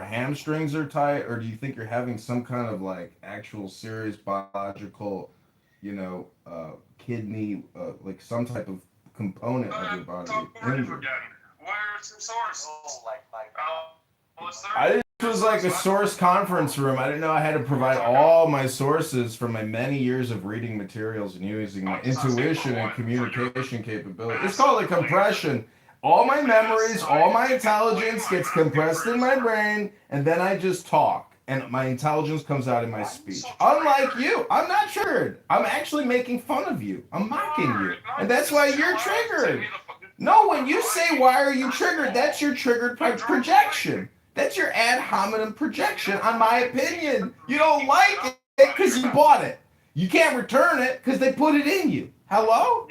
hamstrings are tight, or do you think you're having some kind of like actual serious biological, kidney, like some type of component of your body Talk over you injured? again. Where's your source? No, like Well, it's I there. didn't know Your this was like source, a man. source conference room. I didn't know I had to provide all my sources from my many years of reading materials and using my I'm just asking intuition for and one for your communication capability. It's massive called a belief. compression. All my If it is, memories, all my you can blame intelligence I'm gets asking for compressed your in my source. brain, and then I just talk, and my intelligence comes out in my Why are you so speech. Unlike triggered? you, I'm not triggered. I'm actually making fun of you. I'm You mocking are. you, and No, that's why just chill you're out. Take me triggered. the fucking No, I'm when you say fine. why are you First of triggered, that's all, your triggered you drove away. projection. That's your ad hominem You projection don't on my fucking take it opinion. from You me. don't Get like out it of because your you mouth. bought it. You can't return it because they put it in you. Hello?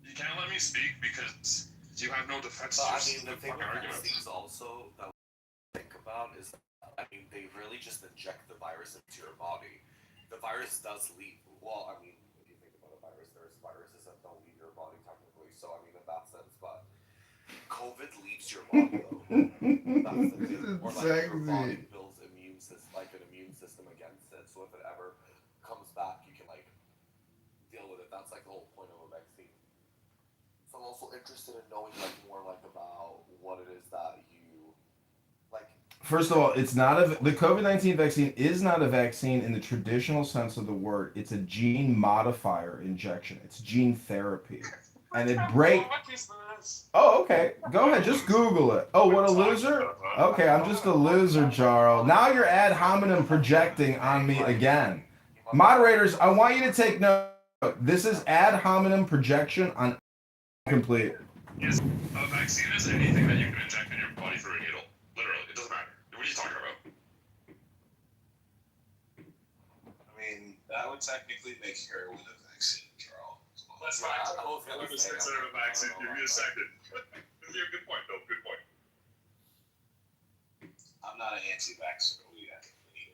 You can't let me speak because you have no defense But to I your mean, the stupid thing fucking with arguments. vaccines also that we think about is, I mean, they really just inject the virus into your body. The virus does leave. Well, I mean, if you think about a virus, there's viruses that don't leave your body technically. So I mean, in that sense, but COVID leaves your body though. That's the thing. Or like your body Sexy. builds like an immune system against it. So if it ever comes back, you can like deal with it. That's like the whole point of a vaccine. So I'm also interested in knowing like more like about what it is that you like. First of all, it's not the COVID-19 vaccine is not a vaccine in the traditional sense of the word. It's a gene modifier injection. It's gene therapy. And it break What is this? Oh, okay. Go ahead. Just Google it. Oh, what Quit a talking loser? about that. Okay, I'm just a loser, Jarl. Now you're ad hominem projecting on me again. Moderators, I want you to take note. This is ad hominem projection on complete. Yes, a vaccine is anything that you can inject in your body through a needle. Literally, it doesn't matter. What are you talking about? I mean, that would technically make heroin a vaccine, Charles. Let's Yeah, not I talk was about gonna what is say, considered a I don't vaccine. know Give me about a that. second. Yeah, good point, Bill. Good point. I'm not an anti-vaxxer.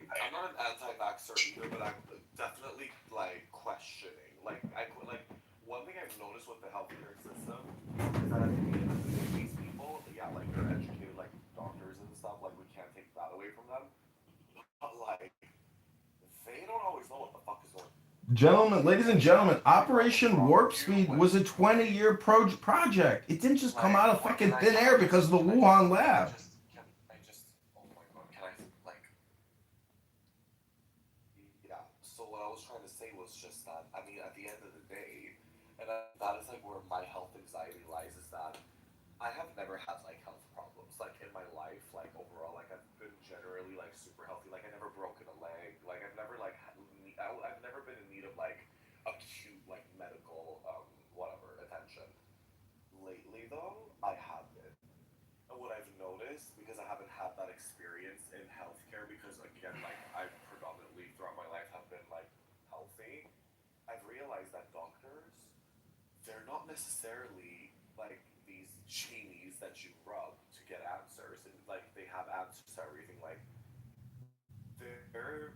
I'm not an anti-vaxxer either, but I'm definitely like questioning. Like one thing I've noticed with the healthcare system is that at the end of the day, these people, yeah, like they're educated, like doctors and stuff. Like we can't take that away from them, but like they don't always know what the fuck is going. Gentlemen, ladies and And trying gentlemen, to figure out what's Operation wrong Warp with you Speed was a 20-year project. It didn't just come like out of what can fucking I thin can air I because just of the can I just Wuhan can I lab. just can I just oh my god, can I like yeah. So what I was trying to say was just that I mean at the end of the day, and that is like where my health anxiety lies is that I have never had like health problems like in my life like overall like I've been generally like super healthy like I never broken a leg like I've never like I've never been in need of like acute like medical whatever attention. Lately though I have been. And what I've noticed, because I haven't had that experience in healthcare, because again, like I've predominantly throughout my life have been like healthy, I've realized that doctors, they're not necessarily like these genies that you rub to get answers, and like they have answers to everything. Like they're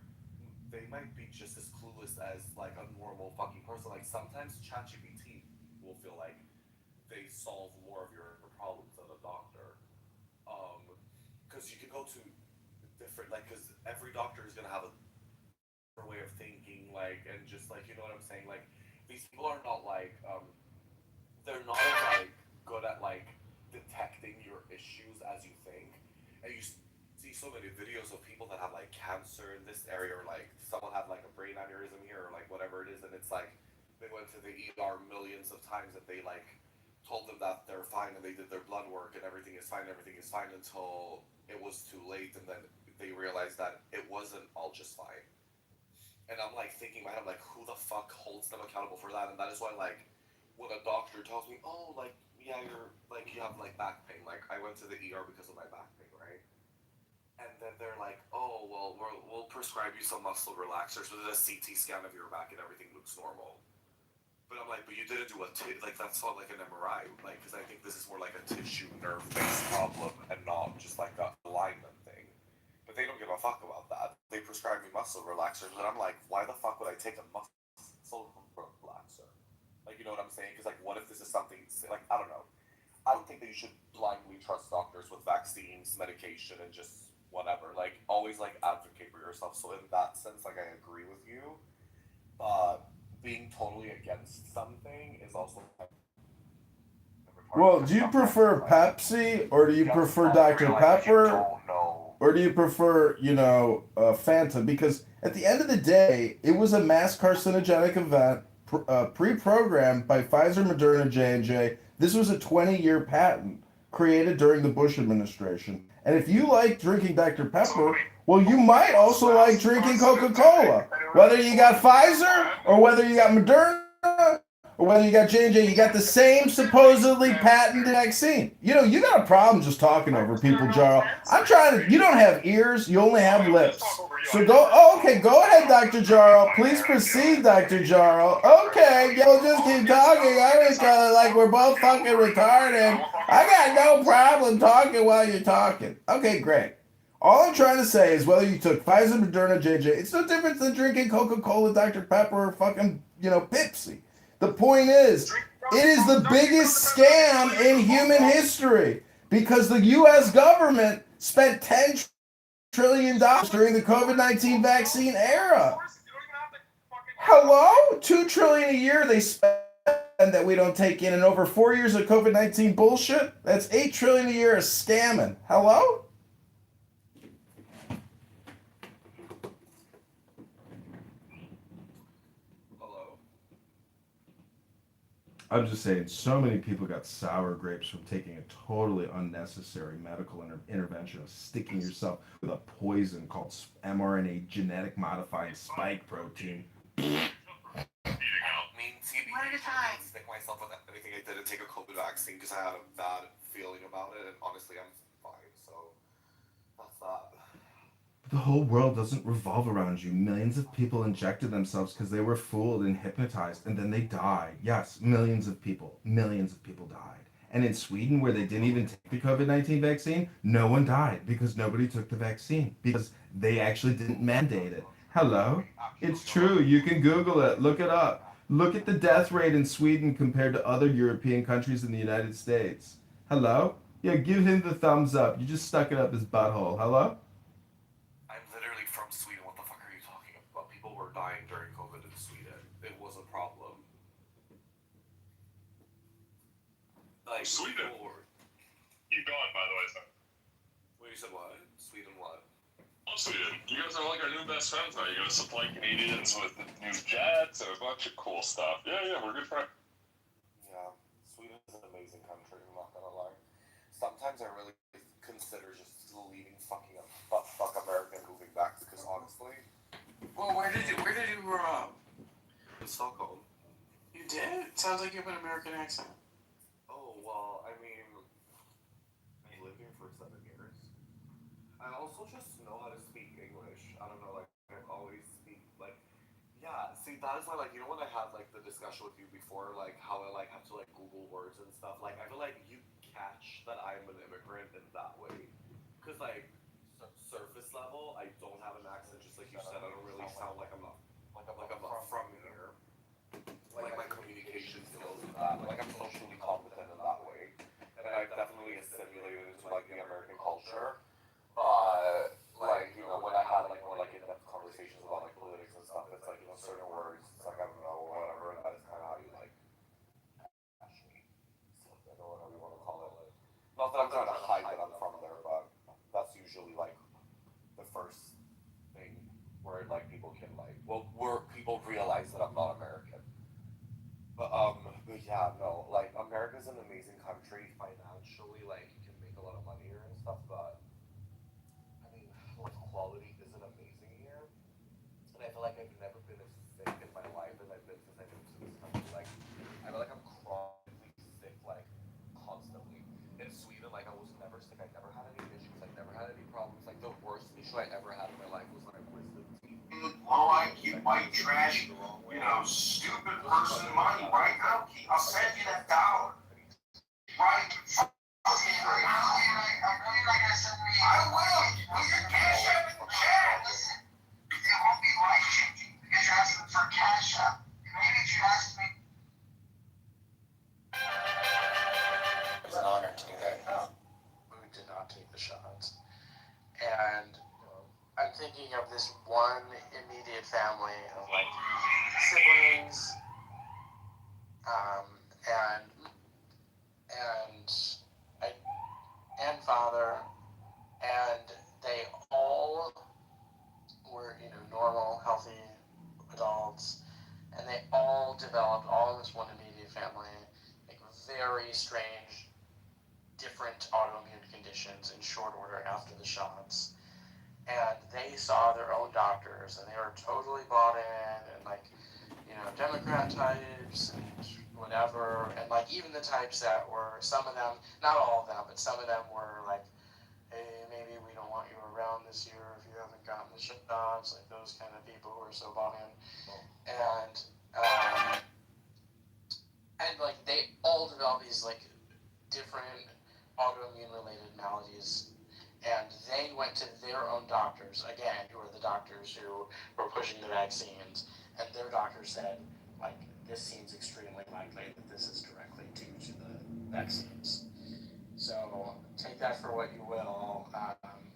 they might be just as clueless as like a normal fucking person. Like sometimes ChatGPT will feel like they solve more of your problems than a doctor. Um, because you can go to different like because every doctor is gonna have a different way of thinking, like and just like you know what I'm saying. Like these people are not like they're not as like good at like detecting your issues as you think, and you see so many videos of people that have like cancer in this area or like someone had like a brain aneurysm here or like whatever it is, and it's like they went to the ER millions of times and they like told them that they're fine and they did their blood work and everything is fine until it was too late and then they realized that it wasn't all just fine. And I'm like thinking in my head, I'm like, who the fuck holds them accountable for that? And that is why like when a doctor tells me, oh, like yeah, you're like you have like back pain. Like I went to the ER because of my back pain, right? And then they're like, oh well, we'll prescribe you some muscle relaxers. We did a CT scan of your back and everything looks normal. But I'm like, but you didn't do like that's not like an MRI, like because I think this is more like a tissue nerve based problem and not just like a alignment thing. But they don't give a fuck about that. They prescribe me muscle relaxers, and I'm like, why the fuck would I take a muscle relaxer? Like, you know what I'm saying? Because like, what if this is something like I don't know. I don't think that you should blindly trust doctors with vaccines, medication, and just whatever. Like, always like advocate for yourself. So in that sense, like I agree with you. But being totally against something is also Well, do you prefer Pepsi or do you prefer Dr. Pepper or do you prefer, Fanta? Because at the end of the day, it was a mass carcinogenic event pre-programmed by Pfizer, Moderna, J&J. This was a 20-year patent created during the Bush administration. And if you like drinking Dr. Pepper, well, you might also like drinking Coca-Cola. Whether you got Pfizer or whether you got Moderna or whether you got J&J, you got the same supposedly patented vaccine. You got a problem just talking over people, Jarl. I'm trying to, you don't have ears, you only have lips. So go ahead, Dr. Jarl. Please proceed, Dr. Jarl. Okay, we'll just keep talking. I just like we're both fucking retarded. I got no problem talking while you're talking. Okay, great. All I'm trying to say is whether you took Pfizer, Moderna, J&J, it's no different than drinking Coca-Cola, Dr. Pepper, or fucking, Pepsi. The point is, it is the biggest scam in human history because the U.S. government spent $10 trillion during the COVID-19 vaccine era. Hello? $2 trillion a year they spend that we don't take in, and over 4 years of COVID-19 bullshit, that's $8 trillion a year of scamming. Hello? I'm just saying, so many people got sour grapes from taking a totally unnecessary medical intervention of sticking yourself with a poison called mRNA genetic modified spike protein. Stick myself with anything. I didn't take a COVID vaccine because I had a bad feeling about it, and honestly, I'm fine. So that's that. The whole world doesn't revolve around you. Millions of people injected themselves because they were fooled and hypnotized, and then they died. Yes, millions of people died. And in Sweden, where they didn't even take the COVID-19 vaccine, no one died because nobody took the vaccine because they actually didn't mandate it. Hello? It's true. You can Google it. Look it up. Look at the death rate in Sweden compared to other European countries in the United States. Hello? Yeah, give him the thumbs up. You just stuck it up his butthole. Hello? I'm literally from Sweden. What the fuck are you talking about? People were dying during COVID in Sweden. It was a problem. Like, Sweden? Keep going, by the way, sir. Wait, you said what? Sweden what? Oh, Sweden. You guys are like our new best friends now. You're going to supply Canadians with new jets and a bunch of cool stuff. Yeah, we're good friends. Yeah, Sweden is an amazing country, I'm not gonna lie. Sometimes I really consider just leaving fuck America and moving back because honestly... Well, where did you grow up? In Stockholm. You did? Sounds like you have an American accent. Oh, well, I mean... I lived here for 7 years. I also just know how to speak English. I don't know, like, I always speak, like... Yeah, see, that is why, like, when I had, like, the discussion with you before, like, how I, like, have to, like, Google words and stuff, like, I feel like you catch that I'm an immigrant in that way. Because, like, surface level, I don't have an accent, just like you said, I don't really sound like I'm not from here. Like, my communication skills and that, like, I'm socially competent in that way. And I've definitely assimilated into, like, the American culture. But, like, when I had, like, more, like, in-depth conversations about, like, politics and stuff, it's, like, certain words, it's, like, I don't know, whatever, and that is kind of how you, like, actually, I don't know whatever you want to call it. Like, not that I'm trying to hide that I'm from there, but that's usually, like, the first thing where, like, people can, like, well, where people realize that I'm not American. But yeah, no, like, America's an amazing country financially, like, you can make a lot of money here and stuff, but I mean, like, quality isn't amazing here. And I feel like I've never been as sick in my life as I've been since I moved to this country. Like, I feel like I'm chronically sick, like, constantly. In Sweden, like, I was never sick. I never had any issues. I never had any problems. Like, the worst issue I ever had in my life was when I wisdom teeth. Low IQ, white trash, stupid person money, right? I'll send you that dollar. Right? I will. Put your cash up in the chat. Listen, it won't be life changing because you're asking for cash up. Maybe if you ask me. It's an honor to do that. And I'm thinking of this one immediate family of like siblings, um, and and I, and father, and they all were normal, healthy adults, and they all developed all in this one immediate family like very strange, different autoimmune conditions in short order after the shots. And they saw their own doctors, and they were totally bought in, and like Democrat types and whatever, and like even the types that were, some of them, not all of them, but some of them were like, hey, maybe we don't want you around this year if you haven't gotten the shots, like those kind of people who are so bought in. And um, and like they all developed these like different autoimmune related maladies, and they went to their own doctors again, who are the doctors who were pushing the vaccines, and their doctor said, like, this seems extremely likely that this is directly due to the vaccines. So take that for what you will.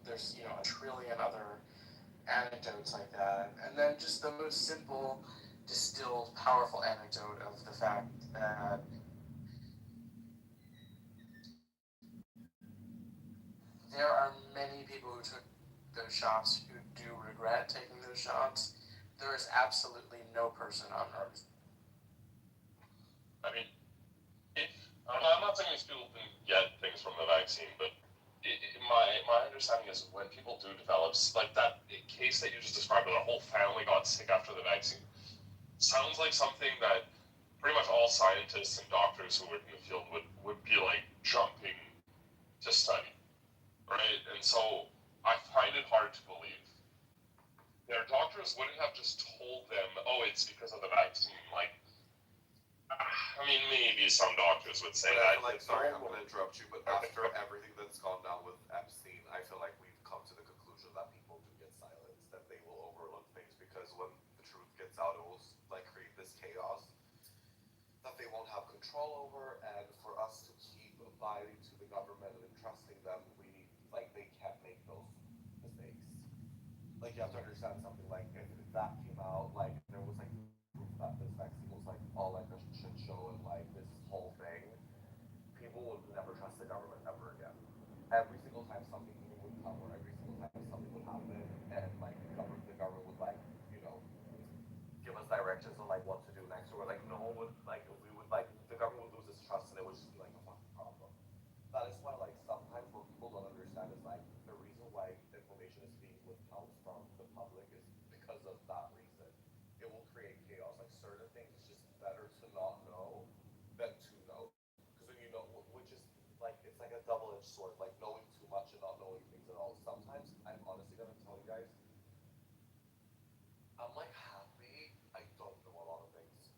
There's a trillion other anecdotes like that, and then just the most simple, distilled, powerful anecdote of the fact that there are many people who took those shots who do regret taking those shots. There is absolutely no person on earth. I mean, if, I'm not saying these people didn't get things from the vaccine, but my understanding is when people do develop, like that case that you just described, where the whole family got sick after the vaccine, sounds like something that pretty much all scientists and doctors who work in the field would be like jumping to study, right? And so I find it hard to believe their doctors wouldn't have just told them, oh, it's because of the vaccine. Like, I mean, maybe some doctors would say that. Like, sorry, I'm gonna interrupt you, but after everything that's gone down with Epstein, I feel like we've come to the conclusion that people do get silenced, that they will overlook things because when the truth gets out, it will like create this chaos that they won't have control over. And for us to keep abiding to the government and trusting them, we need, like, they can't make those mistakes. Like, you have to understand something. Like, if that came out, like, there was like proof that this vaccine was like all like a shit show and like this whole thing, people would never trust the government ever again. Every single time something new would come, or every single time something would happen, and like the government would like, you know, give us directions on like what to do next, or like no one would like, we would like, the government would lose its trust, and it would just be like a fucking problem. That is why like sometimes what people don't understand is like the reason why information is being withheld from the public is because of that reason. It will create chaos. Like certain things, it's just better to not know than to know. Because when you know, which is like, it's like a double-edged sword. Like knowing too much and not knowing things at all. Sometimes I'm honestly gonna tell you guys, I'm like happy I don't know a lot of things.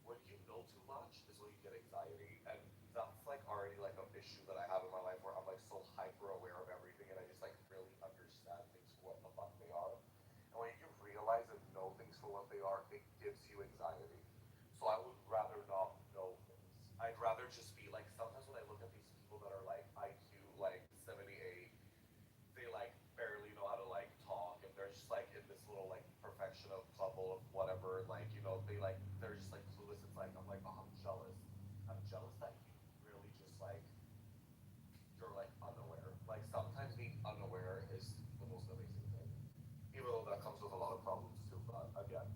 When you know too much is when you get anxiety, and that's like already like an issue that I have in my life where I'm like so hyper aware of everything, and I just like really understand things for what the fuck they are. And when you realize and know things for what they are, it gives you anxiety. So I would rather not know things. I'd rather just be like, sometimes when I look at these people that are like IQ like 78, they like barely know how to like talk, and they're just like in this little like perfection of bubble of whatever, like, you know, they like, they're just like clueless. It's like, I'm like, oh, I'm jealous. I'm jealous that you really just like, you're like unaware. Like sometimes being unaware is the most amazing thing, even though that comes with a lot of problems too. But again,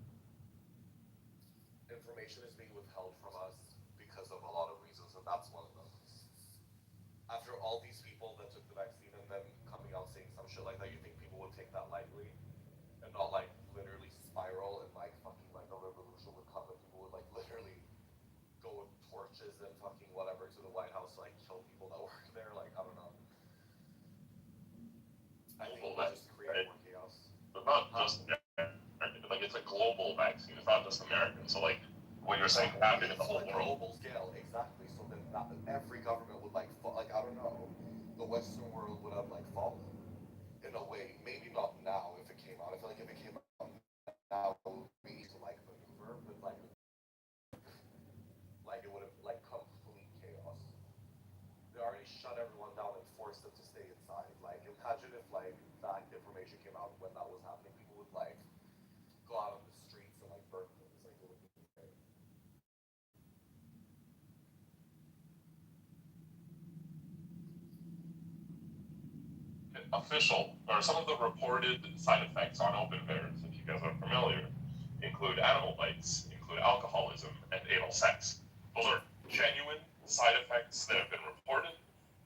information is being withheld from us because of a lot of reasons, and that's one of them. After all these people that took the vaccine and then coming out saying some shit like that, you think people would take that lightly and not like literally spiral, and like fucking like a revolution would come and people would like literally go with torches and fucking whatever to the White House to like kill people that work there? Like, I don't know. I think it would just create more chaos. But not just American. Like it's a global vaccine. It's not just American. So like when you're saying it happened in the whole like world, global scale, exactly. So then that, every government would like like, I don't know, the Western world would have like fallen in a way. Maybe not now if it came out. I feel like if it came out now, it would be easy to like maneuver, but like it would have like complete chaos. They already shut everyone down and forced them to stay inside. Like imagine if like that different when that was happening, people would like go out on the streets and like burn things. Like it would be great. Official, or some of the reported side effects on open bears, if you guys are familiar, include animal bites, include alcoholism, and anal sex. Those are genuine side effects that have been reported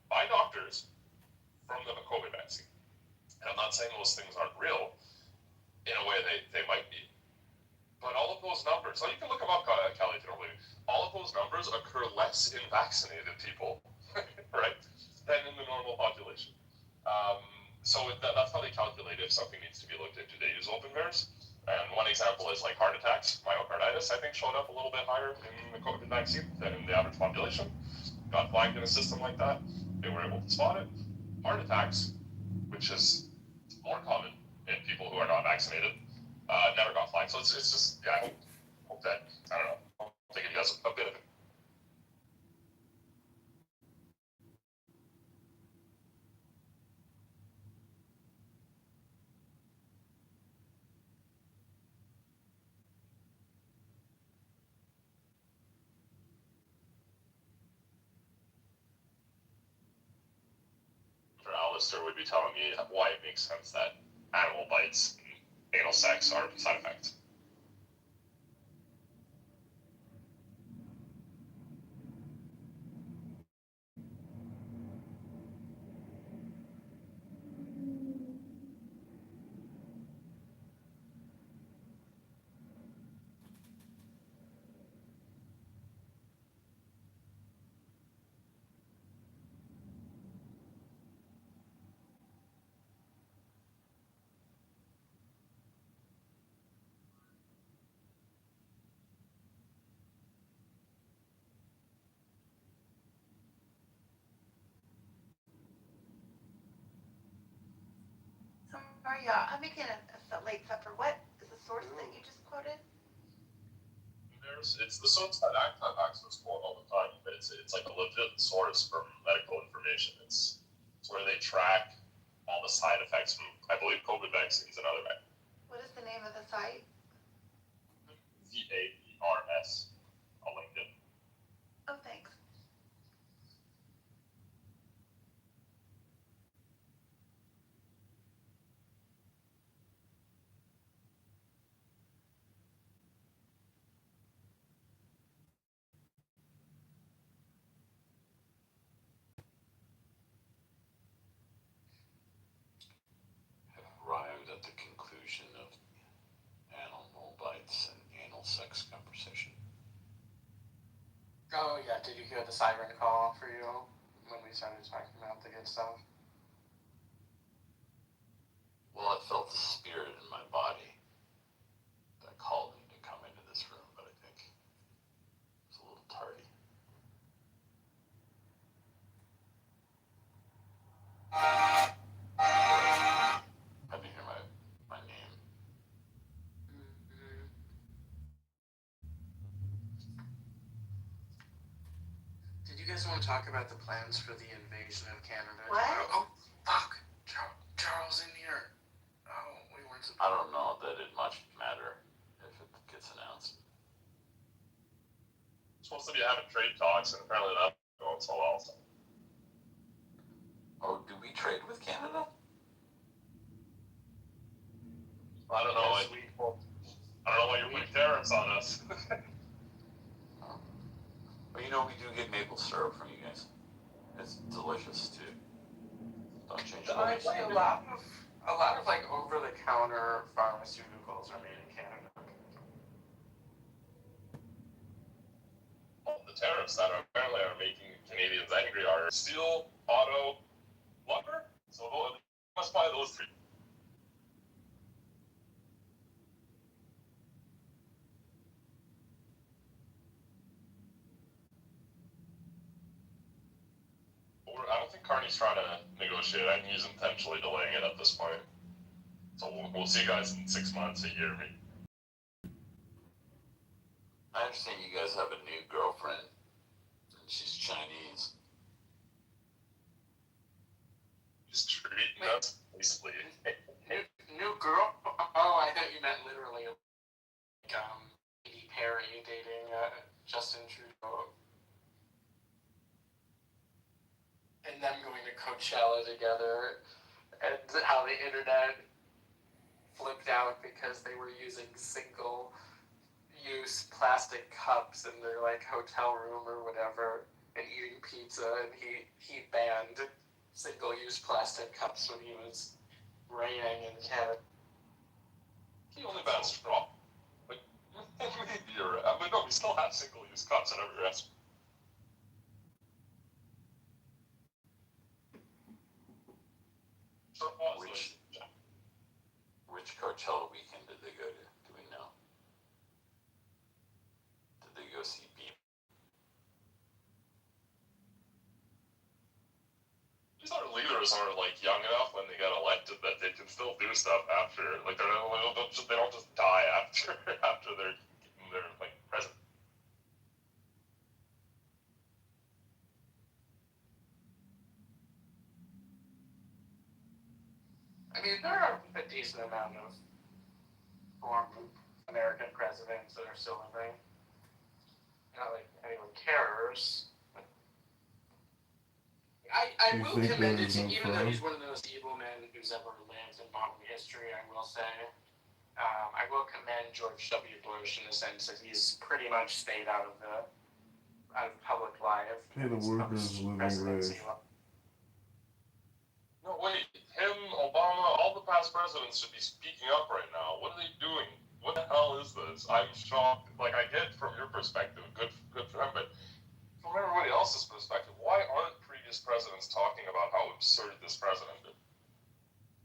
by doctors from the COVID vaccine. And I'm not saying those things aren't real. In a way, they might be. But all of those numbers, so you can look them up, Kelly, if you don't believe me. All of those numbers occur less in vaccinated people, right, than in the normal population. So that's how they calculate if something needs to be looked into. They use open bears. And one example is like heart attacks. Myocarditis, I think, showed up a little bit higher in the COVID vaccine than in the average population. Got flagged in a system like that. They were able to spot it. Heart attacks, which is more common in people who are not vaccinated, never got flagged. So it's just, yeah, I hope that, I don't know, I'm thinking you guys a bit of it. Alistair would be telling me why it makes sense that animal bites and anal sex are side effects. So Maria, I'm making a late supper. What is the source that you just quoted? It's the source that access quote all the time, but it's like a legit source for medical information. It's where they track all the side effects from, I believe, COVID vaccines and other vaccines. What is the name of the site? VAERS. I'll link it. Oh, thanks. Arrived at the conclusion of animal bites and anal sex conversation. Oh yeah, did you hear the siren call for you when we started talking about the good stuff? Well, I felt the spirit in my body that called me to come into this room, but I think it's a little tardy. I didn't hear my name. Mm-hmm. Did you guys want to talk about the plans for the invasion of Canada? What? Oh, fuck! Charles in here. Oh, we weren't supposed. I don't know that it much matter if it gets announced. Supposed to be having trade talks, and apparently that's going so well. So. Oh, do we trade with Canada? I don't know. Yes, I don't know why you're putting tariffs on us. But you know, we do get maple syrup from you guys. It's delicious too. Don't change the Honestly, a lot of like over-the-counter pharmaceuticals are made in Canada. Well, the tariffs that apparently are making Canadians angry are steel, auto, lumber. So you must buy those three. I don't think Carney's trying to negotiate. I think he's intentionally delaying it at this point. So we'll see you guys in 6 months, a year, maybe. I understand you guys have a new girlfriend, and she's Chinese. He's treating us basically. New girl? Oh, I thought you meant literally, like, Katy Perry dating Justin Trudeau. And them going to Coachella together, and how the internet flipped out because they were using single-use plastic cups in their, like, hotel room or whatever, and eating pizza, and he banned single-use plastic cups when he was reigning in Canada. He only banned straw. Like, maybe you're right. I mean, no, we still have single-use cups at every restaurant. Which Coachella weekend did they go to? Do we know? Did they go see Bieber? These our leaders are like young enough when they get elected that they can still do stuff after. Like they don't just die after they're like president. I mean, there are a decent amount of former American presidents that are still living. Not like anyone cares. I will commend it to, even though he's one of the most evil men who's ever lived in modern history, I will say. I will commend George W. Bush in the sense that he's pretty much stayed out of public life. Pay the workers living wage. No, wait. Him, Obama, all the past presidents should be speaking up right now. What are they doing? What the hell is this? I'm shocked. Like, I get from your perspective, good for him, but from everybody else's perspective, why aren't previous presidents talking about how absurd this president is?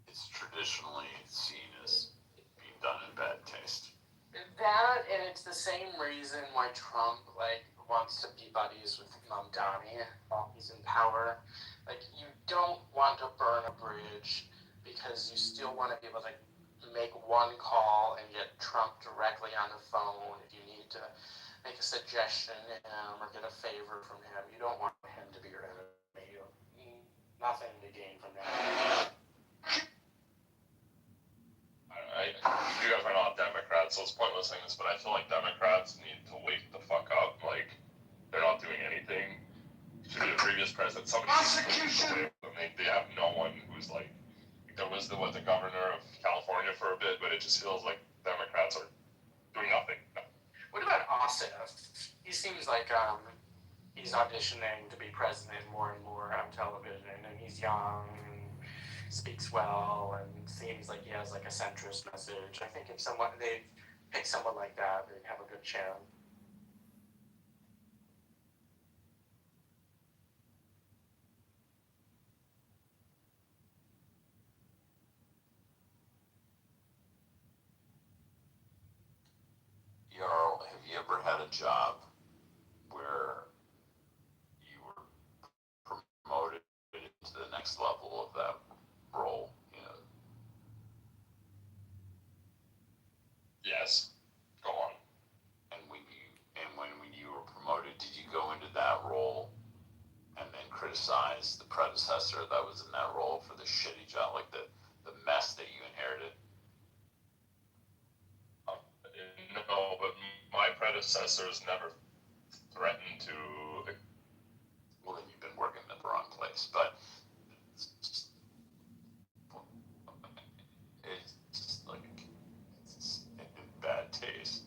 It's traditionally seen as being done in bad taste. That, and it's the same reason why Trump, like, wants to be buddies with Mamdani while he's in power. Like, you don't want to burn a bridge because you still want to be able to make one call and get Trump directly on the phone if you need to make a suggestion to him or get a favor from him. You don't want him to be your enemy. You have nothing to gain from that. You guys are not Democrats, so it's pointless saying this, but I feel like Democrats need to wake the fuck up. Like, they're not doing anything. To the previous president, somebody Prosecution! They have no one who's like, there was the governor of California for a bit, but it just feels like Democrats are doing nothing. What about Ossoff? He seems like he's auditioning to be president more and more on television, and he's young and speaks well and seems like he has like a centrist message. I think if they pick someone like that, they'd have a good chance. Jarl, have you ever had a job where you were promoted to the next level of that role? You know, Yes. Go on. and when you were promoted, did you go into that role and then criticize the predecessor that was in that role for the shitty job, like the mess that you inherited? No, but my predecessors never threatened to. Well, then you've been working in the wrong place, but it's just like it's in bad taste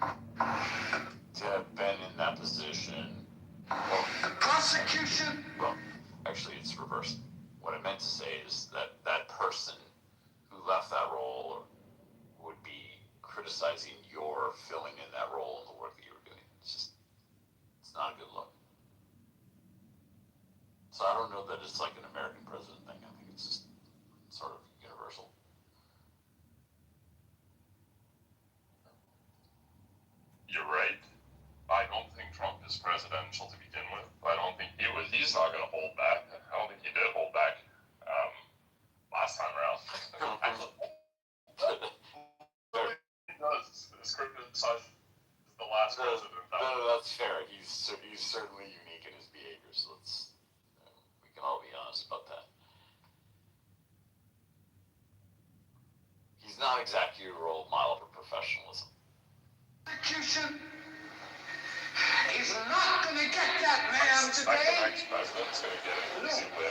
to have been in that position. Well, Prosecution! well, actually, it's reversed. What I meant to say is that that person who left that role would be criticizing your filling in that role and the work that you were doing. It's not a good look. So I don't know that it's like an American president thing. I think it's just sort of universal. You're right. I don't think Trump is presidential to begin with. I don't think he was. He's not going to hold back. I don't think he did hold back last time around. This criticize the last president. No, that's fair. He's certainly unique in his behavior. So we can all be honest about that. not exactly a role model for professionalism. Execution is not gonna get that man The today next president's gonna get an easy win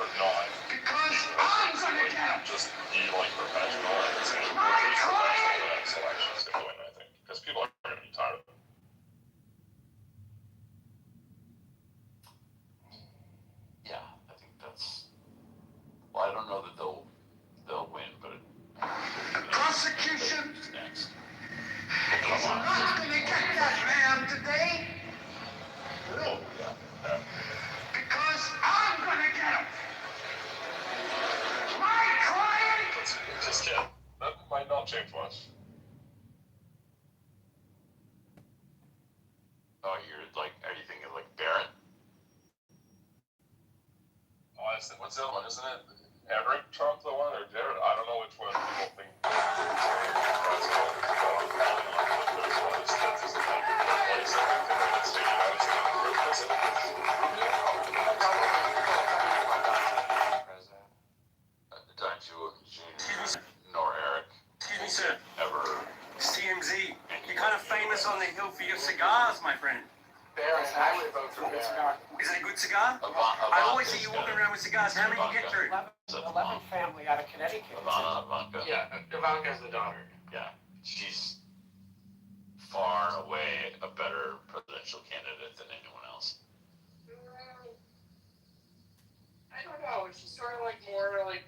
or not. because I'm gonna get him. Just be like professional and say, My who's professional client! for that selection is gonna win, I think. Because people are gonna be tired of it. Yeah, I think that's. Well, I don't know that they'll win, but Prosecution who's next? is not gonna get that man today Oh, yeah. because I'm gonna get him. My client! Just kidding. That might not change much. Oh, are you thinking like Barrett? Oh, what's the other one? Isn't it Eric Trump the one or Jared? I don't know which one people think. Don Jr. nor Eric Excuse me, sir. ever. It's TMZ. You're kind of famous on the hill for your cigars, my friend. Barron, I would vote for Barron. Is it a good cigar? I always see you walking around with cigars. How many you get through? 11 family out of Connecticut. Ivanka. Yeah, Ivanka's the daughter. Yeah, she's far and away a better presidential candidate than anyone else. I don't know. She's sort of like more like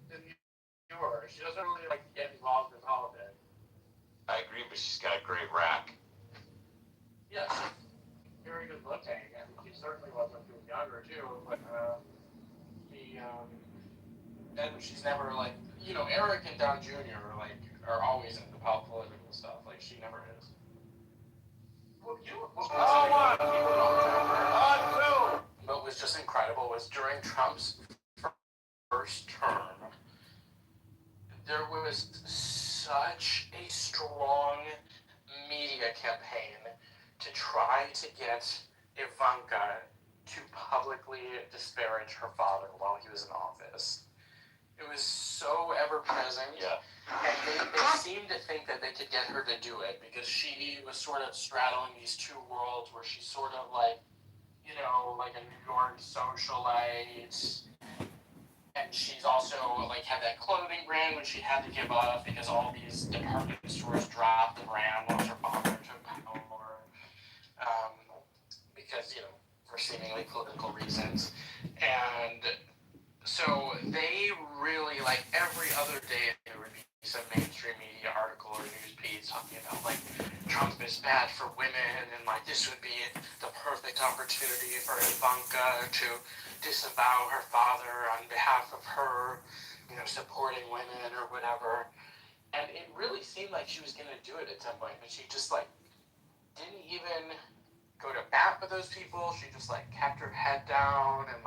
the viewer. She doesn't really like get involved in politics. I agree, but she's got a great rack. Yeah, she's very good looking, and she certainly was when she was younger too. But and she's never like Eric and Don Jr. are always into political stuff. Like she never is. Well, what was just incredible was during Trump's first term, there was such a strong media campaign to try to get Ivanka to publicly disparage her father while he was in office. It was so ever-present. Yeah. And they seemed to think that they could get her to do it because she was sort of straddling these two worlds where she's sort of like a New York socialite. And she's also had that clothing brand which she had to give up because all these department stores dropped the brand once her father took power. Because, for seemingly political reasons. And so they really, every other day there would be some mainstream media article or news piece talking about, Trump is bad for women and, this would be the perfect opportunity for Ivanka to disavow her father on behalf of her, supporting women or whatever. And it really seemed like she was going to do it at some point, but she just, didn't even go to bat with those people. She just, kept her head down and,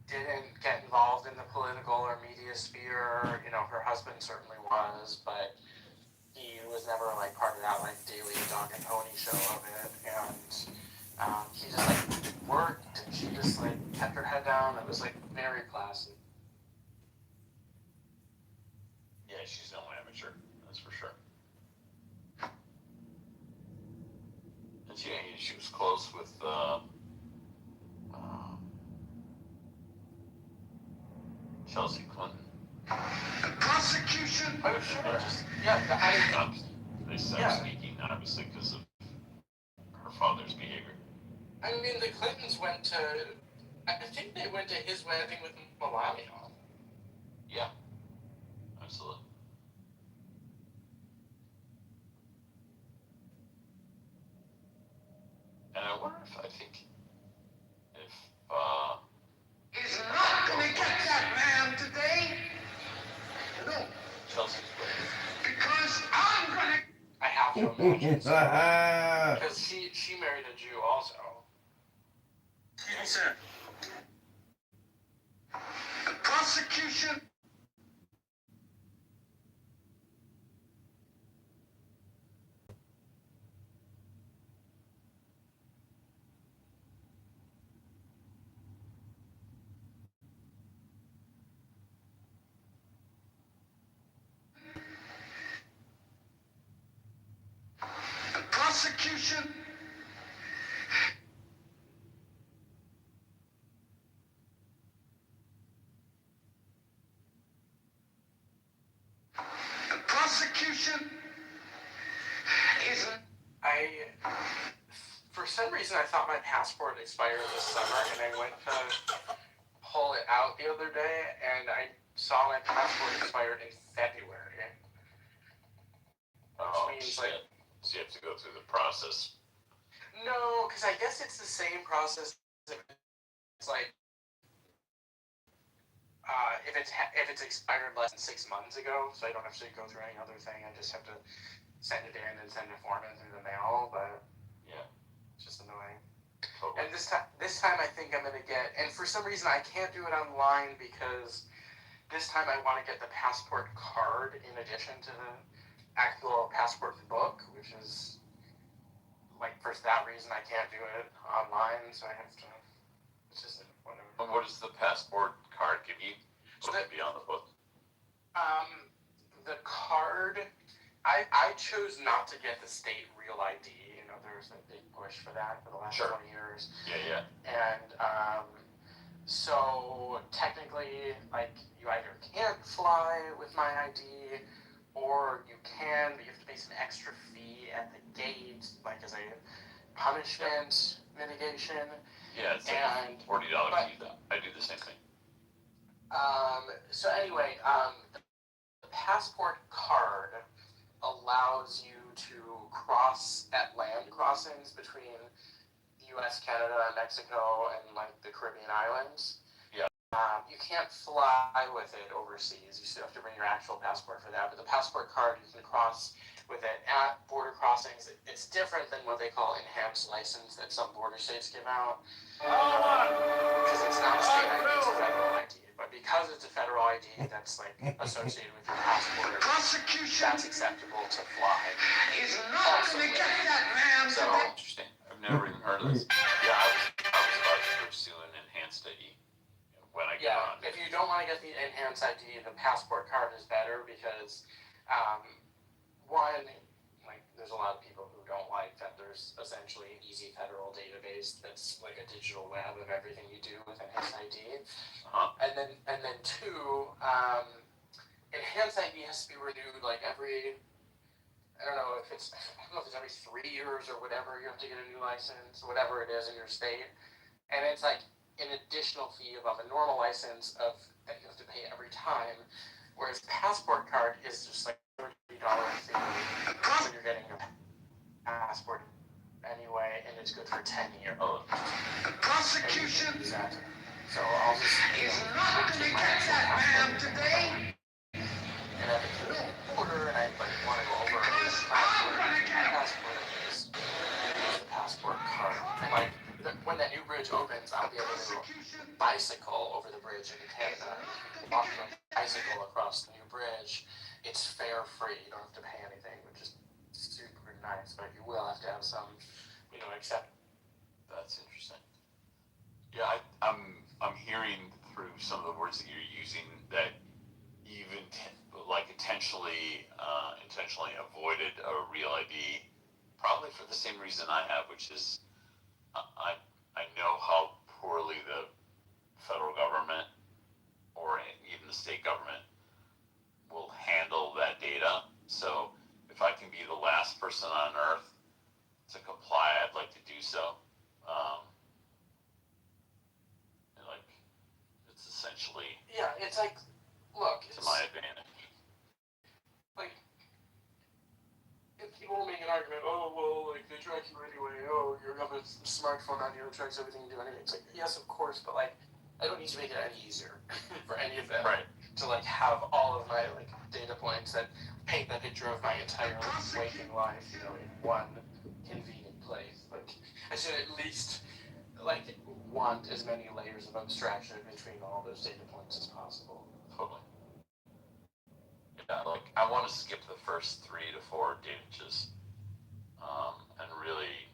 didn't get involved in the political or media sphere. Her husband certainly was, but he was never part of that daily dog and pony show of it. And he just worked, and she just kept her head down. It was very placid. Yeah, she's no amateur, that's for sure. And she was close with Chelsea Clinton. The prosecution. Oh, sure. They stopped speaking, obviously, because of her father's behavior. I mean, the Clintons went to. I think they went to his wedding with Melania. Yeah, absolutely. And I wonder if He's not gonna get that man today. No, Chelsea's wedding. because I'm gonna. I have to imagine so. Because she married a Jew also. Excuse me, sir. The prosecution. prosecution is... For some reason, I thought my passport expired this summer, and I went to pull it out the other day, and I saw my passport expired in February. Oh, Which means, shit. like, So you have to go through the process. no, because I guess it's the same process. It's like, if it's expired less than 6 months ago, so I don't have to go through any other thing. I just have to send it in and send a form in through the mail. But Yeah. it's just annoying. Totally. And this time I think I'm gonna get. And for some reason I can't do it online because this time I want to get the passport card in addition to the actual passport book, which is like for that reason I can't do it online. So I have to. It's just whatever. And what does the passport card give you? So What would be on the book? The card, I chose not to get the state real ID. You know, there's a big push for that for the last Sure. 20 years. Yeah. And so technically, like, you either can't fly with my ID, or you can, but you have to pay some extra fee at the gate, like as a punishment mitigation. Yeah, it's like And $40 fee. I do the same thing. So anyway, the passport card allows you to cross at land crossings between the U.S., Canada, Mexico, and like the Caribbean islands. Yeah. You can't fly with it overseas. You still have to bring your actual passport for that. But the passport card, you can cross with it at border crossings. It's different than what they call enhanced license that some border states give out. Because it's not a state ID, it's a federal ID. But because it's a federal ID that's like associated with your passport, that's acceptable to fly. is not going to get that man So, Interesting. I've never even heard of this. Yeah, I was about to pursue an enhanced ID when I get yeah, on. if you don't want to get the enhanced ID, the passport card is better because, one, like, there's a lot of people who don't like that there's essentially an easy federal database that's like a digital web of everything you do with enhanced ID. And then two, enhanced ID has to be renewed like every, I don't know if it's every 3 years or whatever, you have to get a new license, whatever it is in your state. And it's like an additional fee above a normal license that you have to pay every time. Whereas passport card is just like $30 fee when you're getting a passport anyway, and it's good for 10 years. prosecution Exactly. So I'll just is not going to get that man today. and at the border, and I want to go over Because I'm gonna get him. passport is the passport card. And like when that new bridge opens, I'll be able to bicycle over the bridge into Canada. Walk a bicycle across the new bridge. It's fare free. You don't have to pay anything, which is super nice. But you will have to have some, accept. That's interesting. Yeah, I'm hearing through some of the words that you're using that you've intentionally avoided a real ID, probably for the same reason I have, which is I know how poorly the federal government or even the state government will handle that data. So if I can be the last person on earth to comply, I'd like to do so. It's essentially It's like, look, to my advantage. Like, if people make an argument, oh, well, like, they track you anyway, oh, you have a smartphone on you, it tracks everything you do anyway. It's like, yes, of course, but, like, I don't need to make it any easier for any of them. Right. To, like, have all of my, like, data points that paint the picture of my entire waking life, in one convenient place. Like, I should at least, like, want as many layers of abstraction between all those data points as possible. Totally. Yeah, like I want to skip the first 3 to 4 datages, and really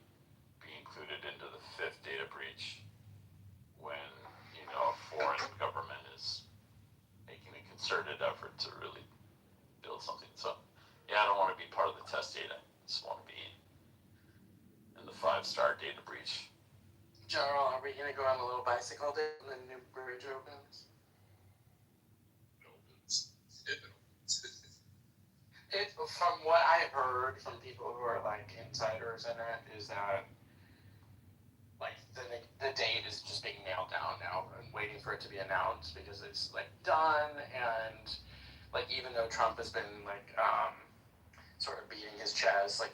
be included into the 5th data breach when a foreign government is making a concerted effort to really build something. So yeah, I don't want to be part of the test data. I just want to be in the 5-star data breach. General, are we gonna go on a little bicycle day when the new bridge opens? It opens. It, from what I heard from people who are like insiders in it, is that like the date is just being nailed down now and waiting for it to be announced because it's like done, and like even though Trump has been like sort of beating his chest, like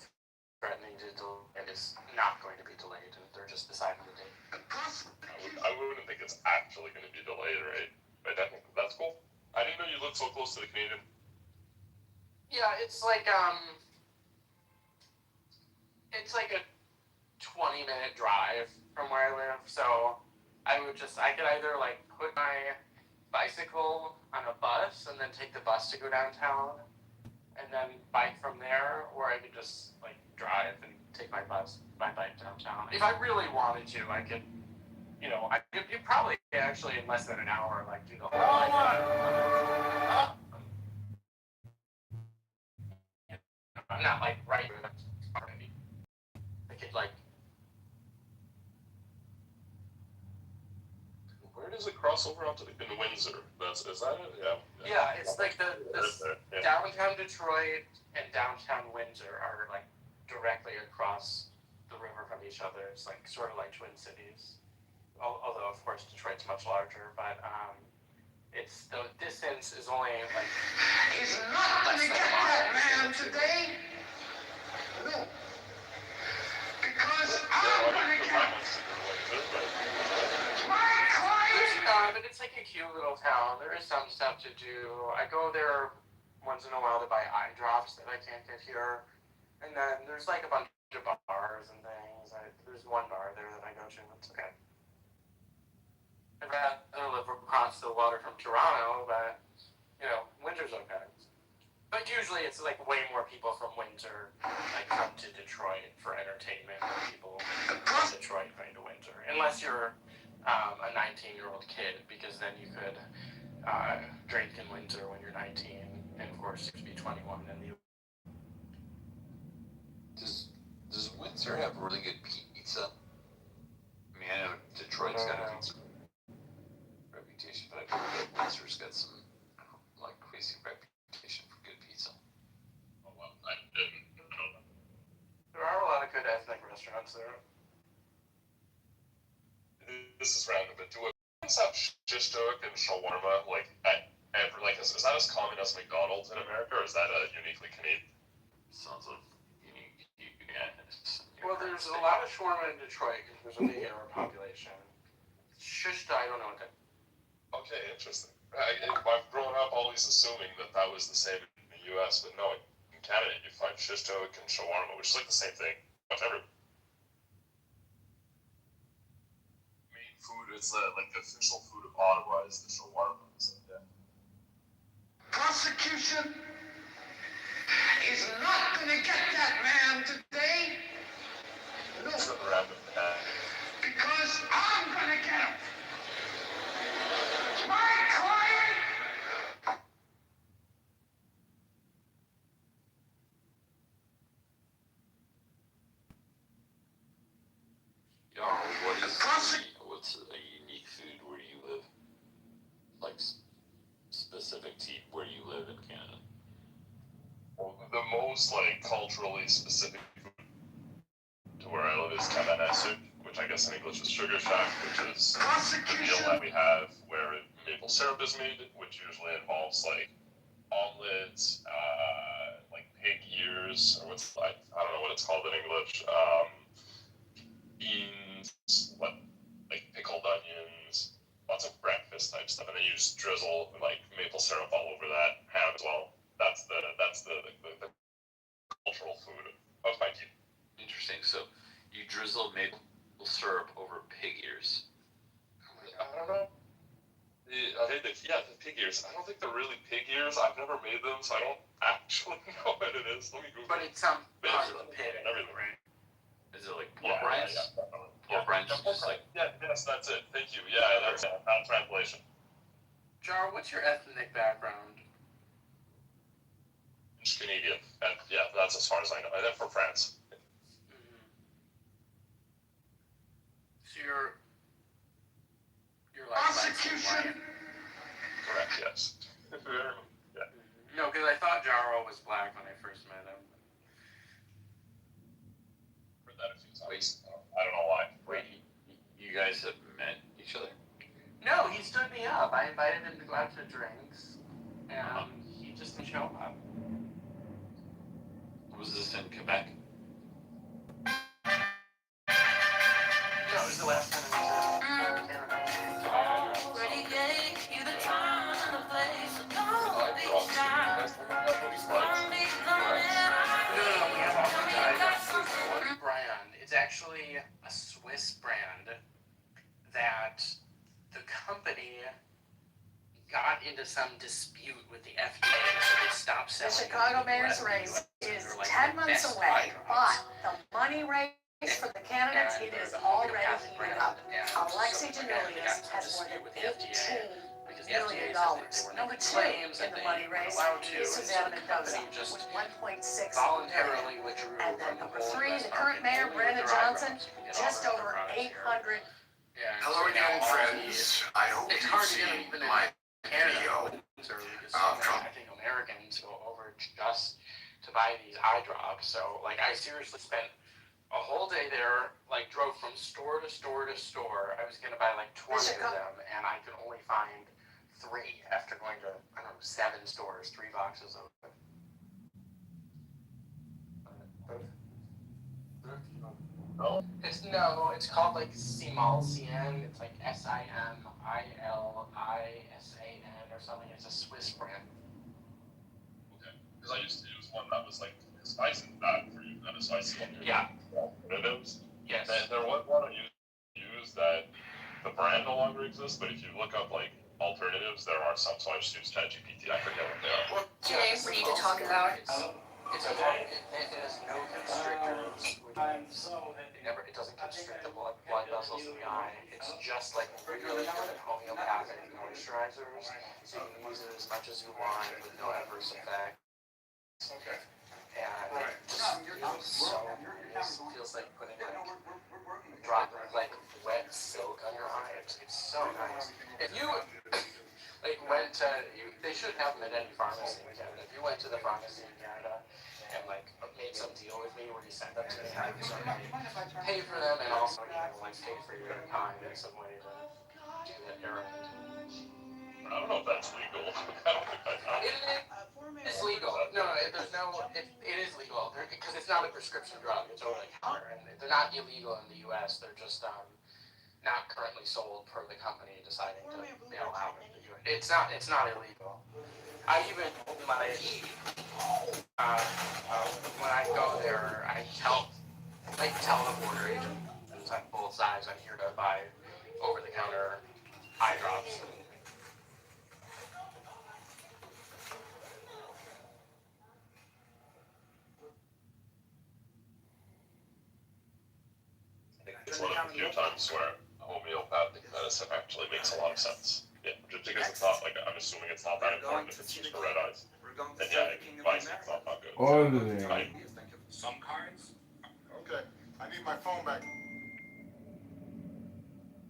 threatening to delay, it is not going to be delayed, and they're just deciding the date. I wouldn't think it's actually going to be delayed, right? But I think that's cool. I didn't know you lived so close to the Canadian. Yeah, it's like a 20-minute drive from where I live, so I could either like put my bicycle on a bus and then take the bus to go downtown and then bike from there, or I could just like drive and take my bike downtown. If I really wanted to, I could, I could probably actually in less than an hour, like do the whole I'm not like right where that's already. I could like. Where does it cross over onto in Windsor? Is that it? Yeah. Yeah, it's like the downtown Detroit and downtown Windsor are like directly across the river from each other. It's like sort of like twin cities. Although of course Detroit's much larger, but it's the distance is only like. He's not gonna get that man today. No. Because I'm gonna get him. My client. But it's like a cute little town. There is some stuff to do. I go there once in a while to buy eye drops that I can't get here, and then there's like a bunch of bars and things. There's one bar there that I go to. It's okay. I'd rather live across the water from Toronto, but Windsor's okay. But usually it's like way more people from Windsor like come to Detroit for entertainment than people from Detroit going to Windsor, unless you're a 19-year-old kid, because then you could drink in Windsor when you're 19, and of course you have to be 21 and the. Does Windsor have really good pizza? I mean, I know Detroit's got a pizza reputation, but I've heard that Windsor's got some like crazy reputation for good pizza. Oh well, I didn't know that. There are a lot of good ethnic restaurants there. This is random, but do ones have shish kebab and shawarma is that as common as McDonald's in America, or is that a uniquely Canadian? Sounds like unique. Yeah. Well, there's a lot of shawarma in Detroit because there's a big Arab population. Shish, I don't know what that. Okay, interesting. I've grown up always assuming that was the same in the U.S., but no, in Canada you find shish kebab and shawarma, which is like the same thing. Whatever. Main food is like the official food of Ottawa is the shawarma. So, yeah. Prosecution is not gonna get that man today. No. It's a random Because I'm gonna get him. My client. What's a unique food where you live? Like specific to where you live in Canada. Well, the most like culturally specific food to where I live is kabanesuk, which I guess in English is sugar shack, which is the meal that we have where maple syrup is made, which usually involves like omelets, like pig ears, or I don't know what it's called in English, beans, like pickled onions, lots of breakfast type stuff, and then you just drizzle like maple syrup all over that, ham as well. That's the cultural food of my team. Interesting. So you drizzle maple syrup over pig ears. I don't know. The pig ears. I don't think they're really pig ears. I've never made them, so I don't actually know what it is. Let me Google. But it's some part of the pig, everything, right? Is it like pork rinds? Pork rinds, just like. Yes, that's it. Thank you. Yeah, that's it. Translation. Jar, what's your ethnic background? French Canadian, and yeah, that's as far as I know. And then from France. Mm-hmm. So you're like Prosecution. Correct. Yes. Yeah. No, because I thought Jaro was black when I waste. I don't know why. Wait, you guys have met each other? No, he stood me up. I invited him to go out to drinks, and he just didn't show up. Was this in Quebec? No, it was the last time I was in Canada. Already gave you the time and the place, so don't I be dropped shy. you. That's what Don't be the man No, we have all I kinds got of something. brand. It's actually a Swiss brand that the company got into some dispute with the FDA, so they stopped The selling. Chicago them in mayor's the race US. is They're like 10 the months best away, eye but drops. the money race for the candidates, And it they're is the already homeopathic heated brand, up. and Alexi so, again, they got Janelius into has more dispute than with the FDA. Because the $18 million. FDA said that they were Number making 2 claims in that the they money were race allowed to, is and so Susanna the Mendoza company just with 1.6 million. voluntarily withdrew And then from the number whole 3, US the current market, mayor, only with Brandon their eye Johnson, drops. You can get all just their other over products here. 800. And Hello so again, now friends. I hope it's you've hard to get seen even in my Canada, video. because I think Americans go over just to buy these eye drops. So, like, I seriously spent a whole day there, like, drove from store to store to store. I was gonna buy like 20 of them, and I could only find 3 after going to, I don't know, 7 stores, 3 boxes of it. It's called like Simalsian. It's like Similisan or something. It's a Swiss brand. Okay. Because I used to use one that was like, because I isn't bad for you, and so I see what you're Yeah. alternatives. Yes. And there was one I used that the brand no longer exists, but if you look up like alternatives, there are some. So I just use ChatGPT. I forget what they are. Well, Today we need to talk about It's okay. It has no constrictors. It doesn't constrict the blood vessels in the eye. It's just like really good homeopathic moisturizers. So you can use it as much as you want with no adverse effects. Okay. And it just feels so nice. It feels like putting like a drop of like wet silk on your eye. It's so nice. If you like went to, they should have them at any pharmacy in Canada. If you went to the pharmacy in Canada and like made some deal with me where you send them to me, I would certainly pay for them and also like pay for your time in some way to do that errand. I don't know if that's legal. I don't think I have. It's legal. No, there's no. It is legal because it's not a prescription drug. It's over the counter, and they're not illegal in the U.S. They're just not currently sold per the company deciding to allow them to do it. It's not illegal. I even my when I go there, I tell the border agents on both sides, I'm here to buy over the counter eye drops. It's one of the few times where homeopathic medicine actually makes a lot of sense. Yeah, just because it's not like, I'm assuming it's not that important if it's just for red eyes. And yeah, advice it's not good. Some cards? Okay, I need my phone back.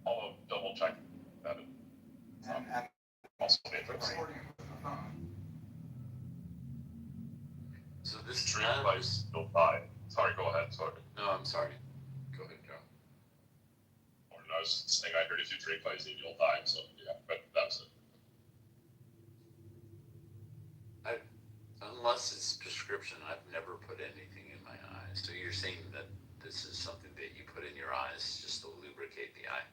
I'll double check that it's not also dangerous. So this Tree advice, you'll die. Sorry, go ahead, sorry. No, I'm sorry. Go ahead, Joe. Or I was just saying, I heard if you drink poison, you'll die, so yeah, but that's it. Unless it's prescription, I've never put anything in my eyes. So you're saying that this is something that you put in your eyes just to lubricate the eye?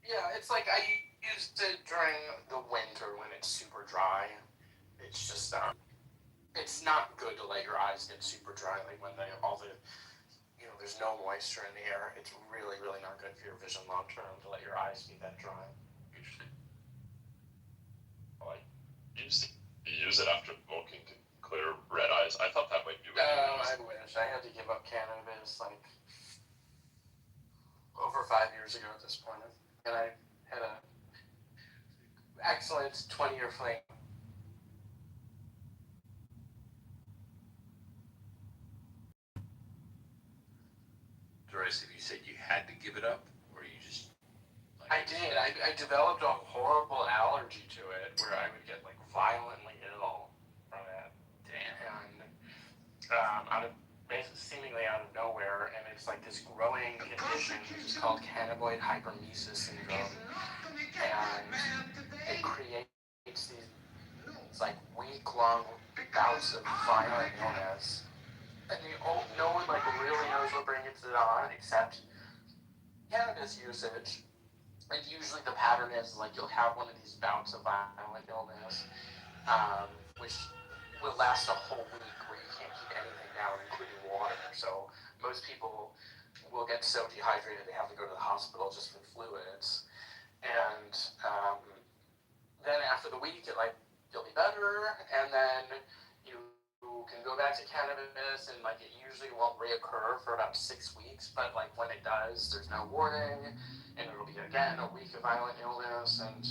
Yeah, it's like I used it during the winter when it's super dry. It's just it's not good to let your eyes get super dry, like when there's no moisture in the air. It's really, really not good for your vision long term to let your eyes be that dry. Interesting. Like, you use it after smoking to clear red eyes. I thought that might be what I wish. I had to give up cannabis like over 5 years ago at this point, and I had a excellent 20-year fling. Doris, if you said you had to give it up, or you just... Like, I did. I developed a horrible allergy to it where I would get like violently ill from it. Damn. And basically seemingly out of nowhere, and it's like this growing condition which is called cannabinoid hyperemesis syndrome, and it creates these like week-long bouts of violent illness, and no one like really knows what brings it on except cannabis usage. And usually the pattern is like you'll have one of these bouts of violent illness, which will last a whole week where you can't keep anything down, including water. So most people will get so dehydrated they have to go to the hospital just for fluids. And then after the week, you'll be better, and then you can go back to cannabis, and like it usually won't reoccur for about 6 weeks. But like when it does, there's no warning, and it'll be again a week of violent illness, and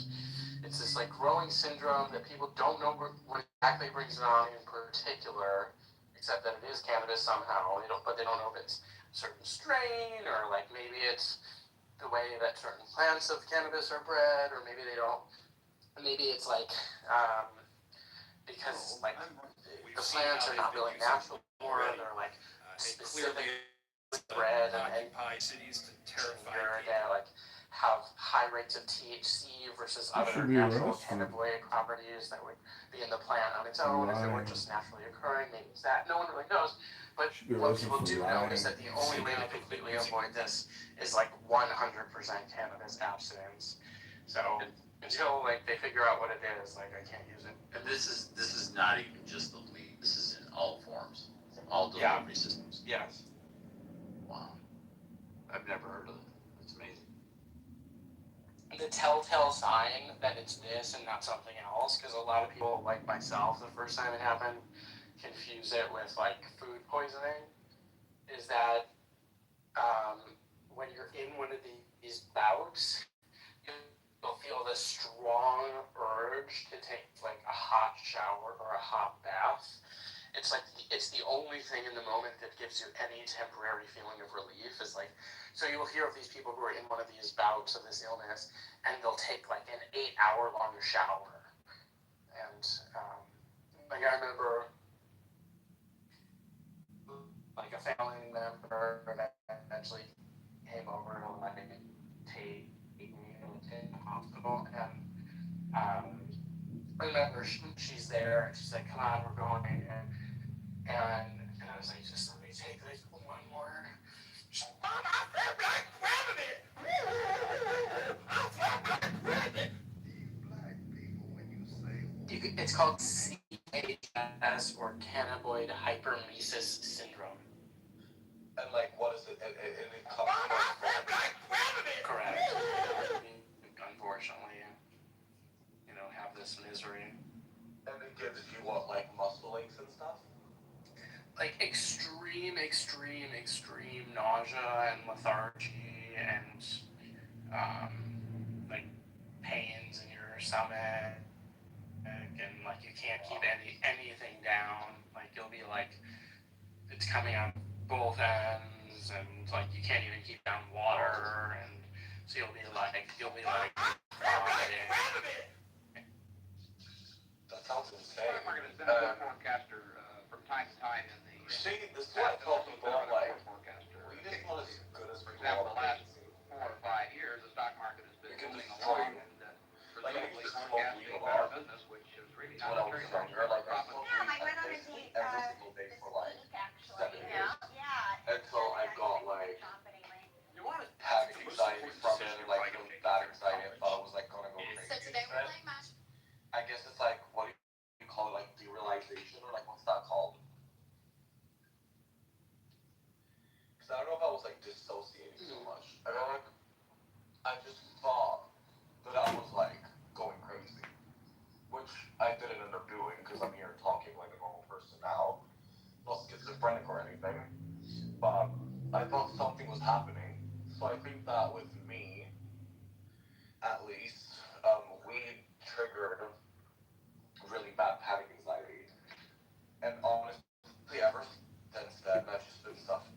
it's this like growing syndrome that people don't know what exactly brings it on in particular, except that it is cannabis somehow. But they don't know if it's a certain strain, or like maybe it's the way that certain plants of cannabis are bred, or maybe they don't. Maybe it's like because like the plants are not really natural, or they're like specific bred and cities to terrify they like have high rates of THC versus It other should be natural arrested. cannabinoid properties that would be in the plant on its own if it were just naturally occurring. Maybe it's that. No one really knows. But Should be what arrested people for do know is lying. that the only way to completely avoid this is like 100% cannabis abstinence. So until like they figure out what it is, like I can't use it. And this is not even just the league. This is in all forms, all delivery systems. Yes. Wow, I've never heard of it. That's amazing. The telltale sign that it's this and not something else, because a lot of people, like myself, the first time it happened, confuse it with like food poisoning, is that when you're in one of these bouts, you'll feel this strong urge to take like a hot shower or a hot bath. It's like it's the only thing in the moment that gives you any temporary feeling of relief. Is like, so you'll hear of these people who are in one of these bouts of this illness, and they'll take like an 8-hour long shower. And like I remember, like a family member eventually came over to like take me to the hospital, and I remember she's there, and she's like, "Come on, we're going." And I was like, "Just let me take like one more." Mom, I feel like president. I feel like president. It's called CHS, or cannabinoid hyperemesis syndrome. And like, what is it? And it comes Correct. Unfortunately, have this misery. And it gives you what, like muscle aches and stuff? Like extreme nausea and lethargy and like pains in your stomach, and like you can't keep anything down. Like you'll be like, it's coming out both ends, and like you can't even keep down water, and so you'll be like vomiting. That sounds insane. We're going to send a forecaster from time to time in the. See, this is what I tell people, I'm like, we just want as good as For we example, the want. last 4 or 5 years, the stock market has been You can moving destroy along, you. and Like, I presumably used to smoke forecasting weed a better lot. business, which is really When not I a very was long younger, like I profit. smoked Yeah, I weed went on a basically date every single day for like actually. 7 years. Yeah. Until I got like You want to panic anxiety from it, like really bad anxiety. I thought I was like gonna go crazy. So today we're playing match. I guess it's like, what do you call it, like derealization, or like what's that called? Because I don't know if I was like dissociating so much. I mean, like, I just thought that I was like going crazy, which I didn't end up doing because I'm here talking like a normal person now, not schizophrenic or anything. But I thought something was happening, so I think that with me, at least, weed triggered really bad panic anxiety, and honestly, ever since then, I've just been suffering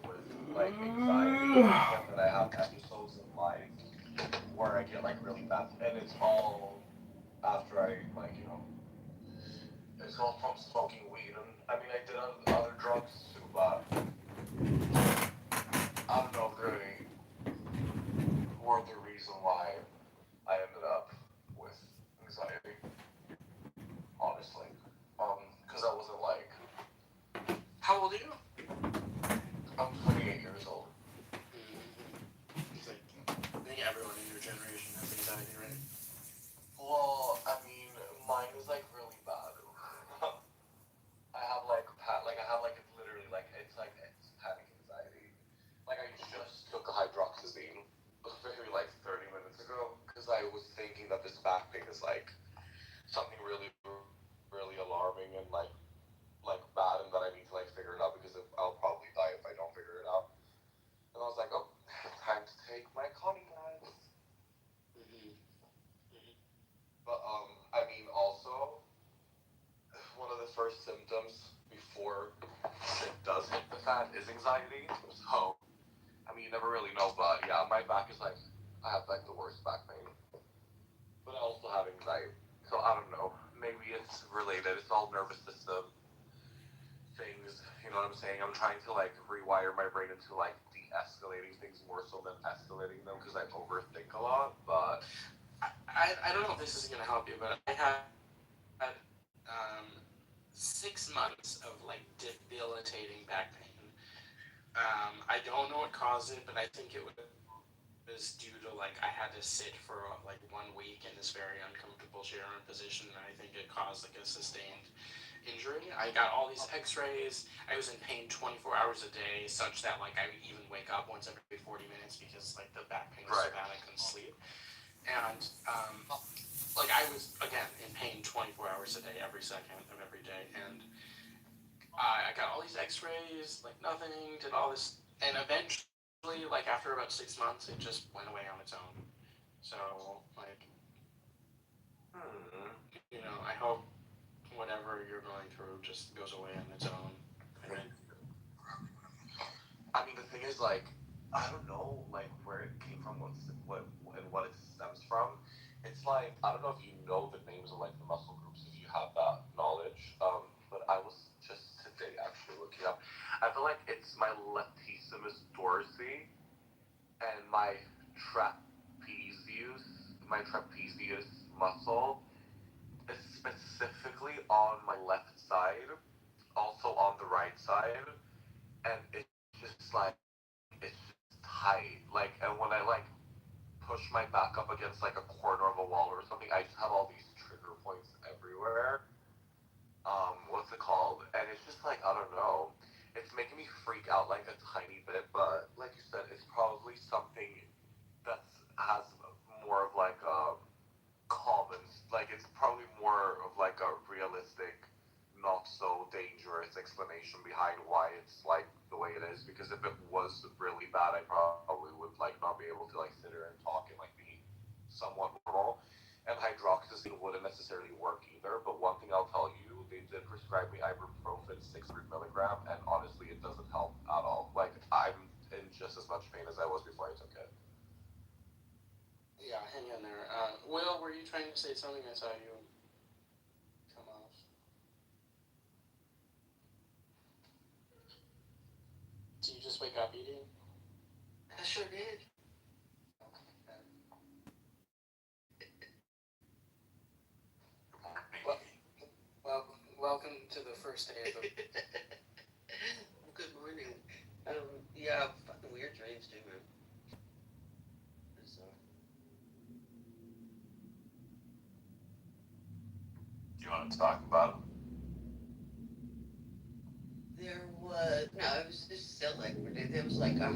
with like anxiety, and that I have episodes in life where I get like really bad, and it's all after I like it's all from smoking weed, and I mean, I did other drugs too, but I don't know if they're any were the reason why I ended up with anxiety. Honestly, because I wasn't like How old are you? I'm 28 years old. It's like, I think everyone in your generation has anxiety, right? Well, I mean, mine is like really bad. I have like I have like it's literally like it's panic anxiety. Like I just took a hydroxyzine maybe like 30 minutes ago because I was thinking that this back pain is like something really really alarming and like bad and that I need to like figure it out because I'll probably die if I don't figure it out. And I was like, oh, time to take my Connie guys. But I mean also one of the first symptoms before shit does hit the fan is anxiety. So I mean you never really know, but yeah, my back is like I have like the worst back pain. But I also have anxiety. So I don't know. Maybe it's related. It's all nervous system things, you know what I'm saying? I'm trying to like rewire my brain into like de-escalating things more so than escalating them because I overthink a lot. But I don't know if this is gonna help you, but I had 6 months of like debilitating back pain. I don't know what caused it, but I think it was due to like I had to sit for like 1 week in this very uncomfortable chair and position, and I think it caused like a sustained injury. I got all these X-rays. I was in pain 24 hours a day, such that like I would even wake up once every 40 minutes because like the back pain was so bad I couldn't sleep. And like I was again in pain 24 hours a day, every second of every day, and I got all these X-rays, like nothing, did all this, and eventually, like after about 6 months, it just went away on its own. So like, you know, I hope whatever you're going through just goes away on its own. I mean, the thing is, like, I don't know, like, where it came from, and what it stems from. It's like I don't know if you know the names of like the muscle groups, if you have that knowledge. But I was just today actually looking up. I feel like it's my latissimus dorsi and my trapezius muscle is specifically on my left side, also on the right side, and it's just like it's just tight. Like, and when I like push my back up against like a corner of a wall or something, I just have all these trigger points everywhere. What's it called? And it's just like I don't know. It's making me freak out like a tiny bit, but like you said, it's probably something that has more of like a common, like it's probably more of like a realistic, not so dangerous explanation behind why it's like the way it is. Because if it was really bad, I probably would like not be able to like sit here and talk and like be somewhat normal. And hydroxyzine wouldn't necessarily work either. But one thing I'll tell you, they did prescribe me ibuprofen 600 milligram, and honestly, it doesn't help at all. Like I'm in just as much pain as I was before I took it. Yeah, hang in there. Will, were you trying to say something? I saw you come off. Did you just wake up eating? I sure did. Welcome to the first day of the... Good morning. Yeah, fucking weird dreams too, man. Do you want to talk about it? There was no, it was just silly. There was like a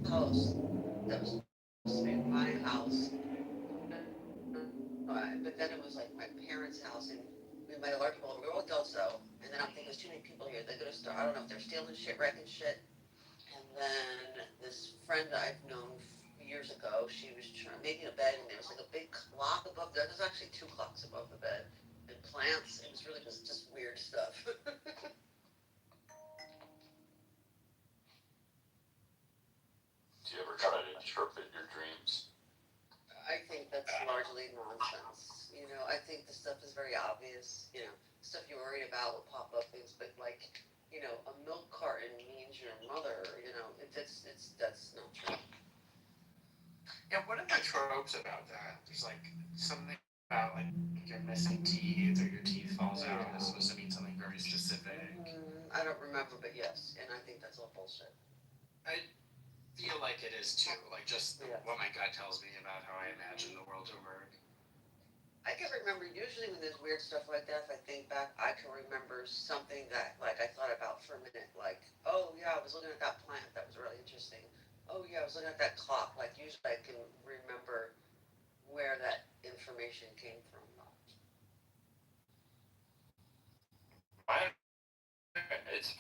house that was supposed to be my house, but then it was like my parents' house, and we invited a lot of people over. We were all adults though, and then I'm thinking there's too many people here. They're gonna start. I don't know if they're stealing shit, wrecking shit. And then this friend that I've known years ago, she was making a bed, and there was like a big clock above there. There's actually two clocks above the bed, and plants. It was really just weird stuff. Do you ever try to interpret your dreams? I think that's largely nonsense. You know, I think the stuff is very obvious. You know, stuff you're worried about will pop up things, but like, a milk carton means your mother, that's not true. Yeah, what are the tropes about that? There's like something about like you're missing teeth or your teeth falls out and it's supposed to mean something very specific. I don't remember, but yes, and I think that's all bullshit. I feel like it is too, like just Yeah. what my gut tells me about how I imagine the world to work. I can remember, usually when there's weird stuff like that, if I think back, I can remember something that, like, I thought about for a minute, like, oh yeah, I was looking at that plant, that was really interesting. Oh yeah, I was looking at that clock, like, usually I can remember where that information came from. It's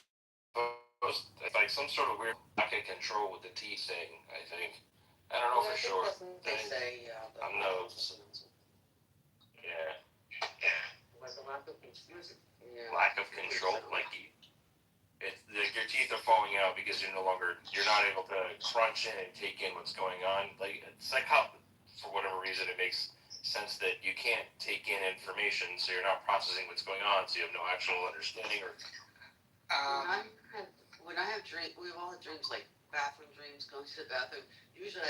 it's like some sort of weird lack of control with the teeth thing. I think. I don't know Yeah, for I think sure. that's what they say, yeah. I'm no. Yeah. Like a lack of confusion. Yeah. Lack of control, like your teeth are falling out because you're not able to crunch in and take in what's going on. Like it's like how, for whatever reason, it makes sense that you can't take in information, so you're not processing what's going on, so you have no actual understanding or. When I have dreams, we've all had dreams like bathroom dreams, going to the bathroom. Usually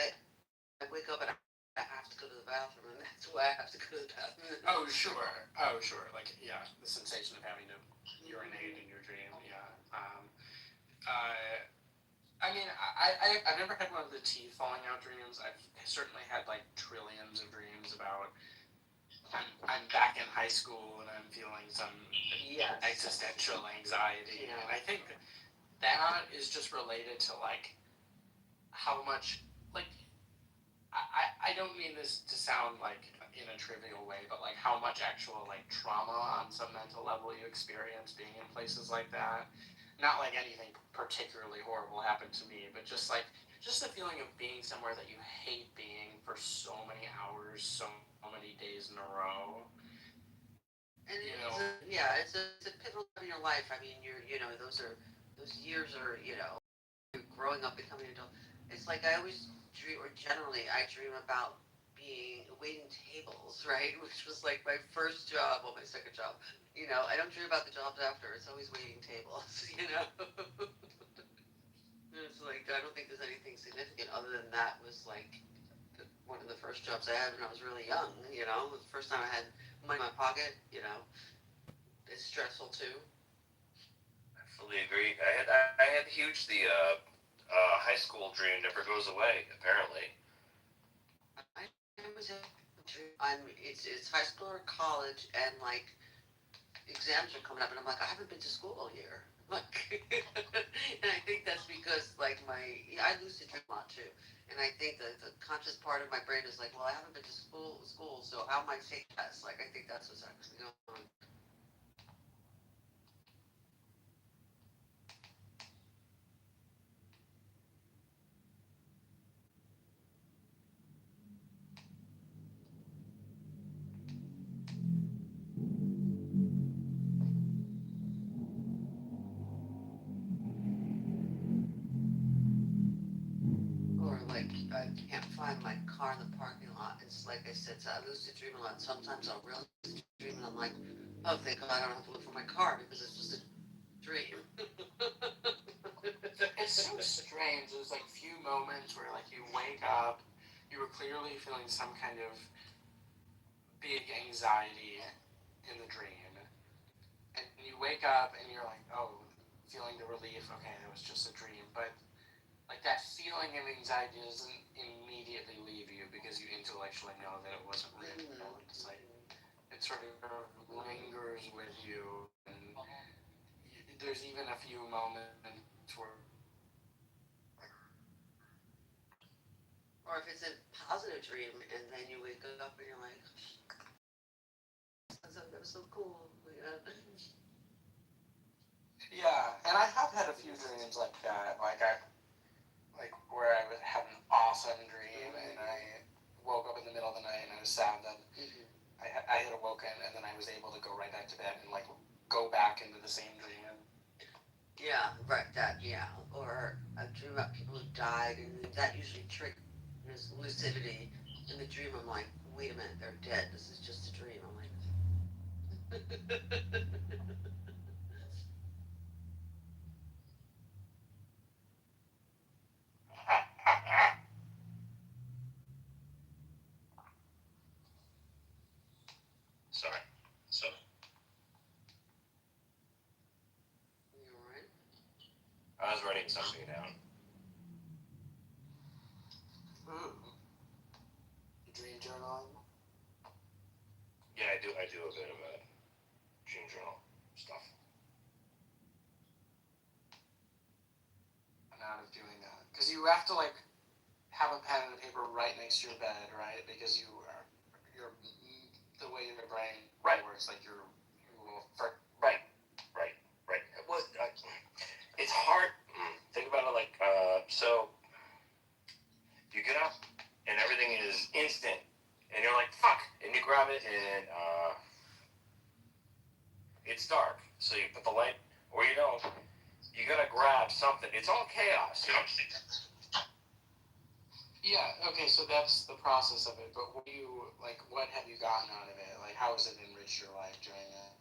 I wake up and I have to go to the bathroom, and that's why I have to go to the bathroom. Oh sure. Like yeah, the sensation of having to urinate in your dream. Yeah. I mean, I've never had one of the teeth falling out dreams. I've certainly had like trillions of dreams about I'm back in high school and I'm feeling some existential anxiety, and I think that is just related to like how much like I don't mean this to sound like in a trivial way, but like how much actual like trauma on some mental level you experience being in places like that. Not like anything particularly horrible happened to me, but just the feeling of being somewhere that you hate being for so many hours, so many days in a row. And it's a pivotal time in your life. I mean, those years are, you're growing up, becoming an adult. It's like I always dream, or generally I dream about waiting tables, right? Which was like my first job, my second job. I don't dream about the jobs after. It's always waiting tables, It's like, I don't think there's anything significant other than that was like one of the first jobs I had when I was really young, The first time I had money in my pocket, It's stressful too. I fully agree. I had huge the high school dream never goes away. Apparently. I was it's high school or college, and like exams are coming up, and I'm like, I haven't been to school all year. Like, and I think that's because like I lucid dream a lot too, and I think that the conscious part of my brain is like, well, I haven't been to school, so how am I take tests? Like, I think that's what's actually going on. Or like I can't find my car in the parking lot. It's like I said, so I lucid dream a lot. Sometimes I'll really dream and I'm like, oh, thank God I don't have to look for my car because it's just a dream. It's so strange. There's like few moments where like you wake up, you were clearly feeling some kind of big anxiety in the dream, and you wake up and you're like, oh, feeling the relief. Okay, that was just a dream, but like that feeling of anxiety doesn't immediately leave you because you intellectually know that it wasn't real. It's like it sort of lingers with you, and there's even a few moments where. Or if it's a positive dream and then you wake up and you're like, that was so cool. Yeah, and I have had a few dreams like that, like where I had an awesome dream and I woke up in the middle of the night and I was sad that I had awoken, and then I was able to go right back to bed and like go back into the same dream. Yeah, right. Or I dream about people who died, and that usually triggers lucidity. In the dream, I'm like, wait a minute, they're dead. This is just a dream. I'm like, Sorry. So, You alright? I was writing something down. Dream journaling. Yeah, I do a bit of a dream journal stuff. I'm out of doing that because you have to like have a pen and paper right next to your bed, right? Because you're the way your brain works, like your little Right. It was. It's hard. Think about it like so. You get up and everything is instant, and you're like fuck, and you grab it and it's dark, so you put the light, or you don't. You gotta grab something. It's all chaos, you know. Yeah, okay, so that's the process of it, but what do you, like, what have you gotten out of it? Like, how has it enriched your life during it?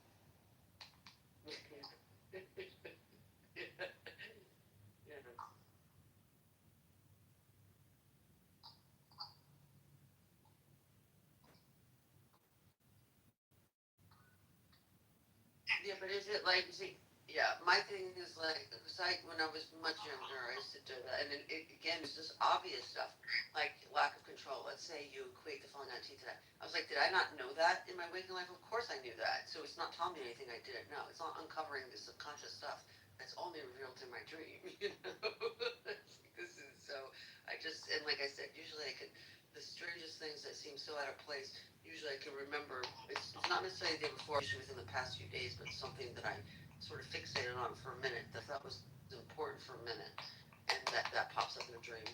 Yeah, but is it like, see, yeah, my thing is like, because when I was much younger, I used to do that, and again, it's just obvious stuff, like lack of control. Let's say you equate the falling out teeth to that. I was like, did I not know that in my waking life? Of course I knew that. So it's not telling me anything I didn't know. It's not uncovering the subconscious stuff that's only revealed in my dream, you know? This is so, I just, and like I said, usually I could, the strangest things that seem so out of place, usually I can remember. It's not necessarily the day before, usually within the past few days, but something that I sort of fixated on for a minute that I thought was important for a minute, and that pops up in a dream.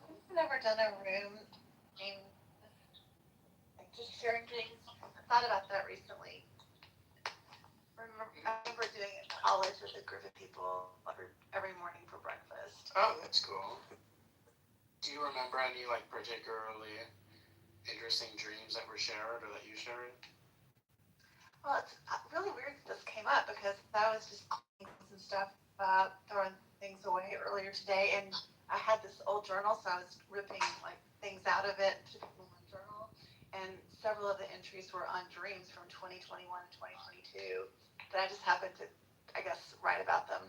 I've never done a room game, like just sharing dreams. I thought about that recently. I remember doing it in college with a group of people every morning for breakfast. Oh, that's cool. Do you remember any, like, particularly interesting dreams that were shared or that you shared? Well, it's really weird that this came up because I was just cleaning some stuff up, throwing things away earlier today, and I had this old journal, so I was ripping like things out of it to put in my journal, and several of the entries were on dreams from 2021 and 2022 that I just happened to, I guess, write about them.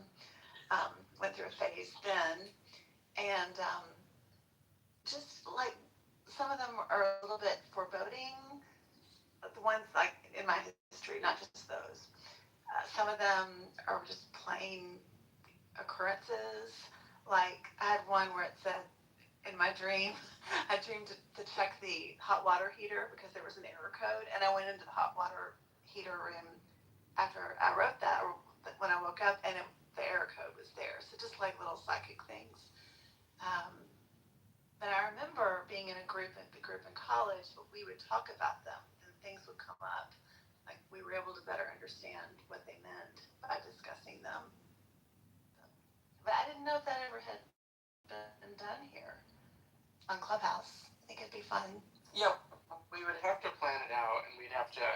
Went through a phase then, and just like some of them are a little bit foreboding. The ones like in my history, not just those. Some of them are just plain occurrences. Like I had one where it said in my dream, I dreamed to check the hot water heater because there was an error code, and I went into the hot water heater room after I wrote that, or when I woke up, and the error code was there. So just like little psychic things. But I remember being in a group in college, but we would talk about them, and things would come up. Like we were able to better understand what they meant by discussing them. But I didn't know if that ever had been done here on Clubhouse. I think it'd be fun. Yep. We would have to plan it out, and we'd have to,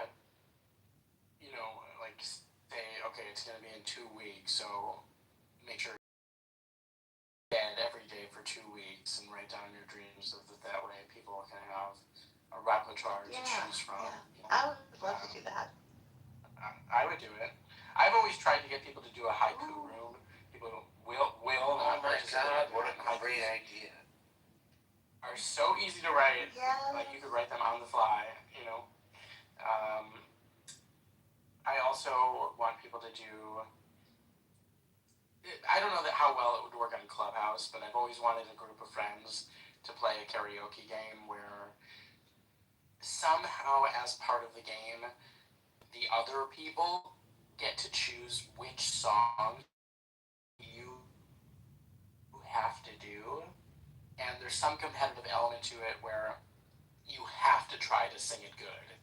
like say, okay, it's going to be in 2 weeks, so make sure bed every day for 2 weeks and write down your dreams so that way people can have a repertoire to choose from. Yeah. I would love to do that. I would do it. I've always tried to get people to do a haiku room. People will Oh my god, what a great idea. Are so easy to write. Yes. Like you could write them on the fly, I also want people to do. I don't know how well it would work on Clubhouse, but I've always wanted a group of friends to play a karaoke game where somehow, as part of the game, the other people get to choose which song you have to do, and there's some competitive element to it where you have to try to sing it good,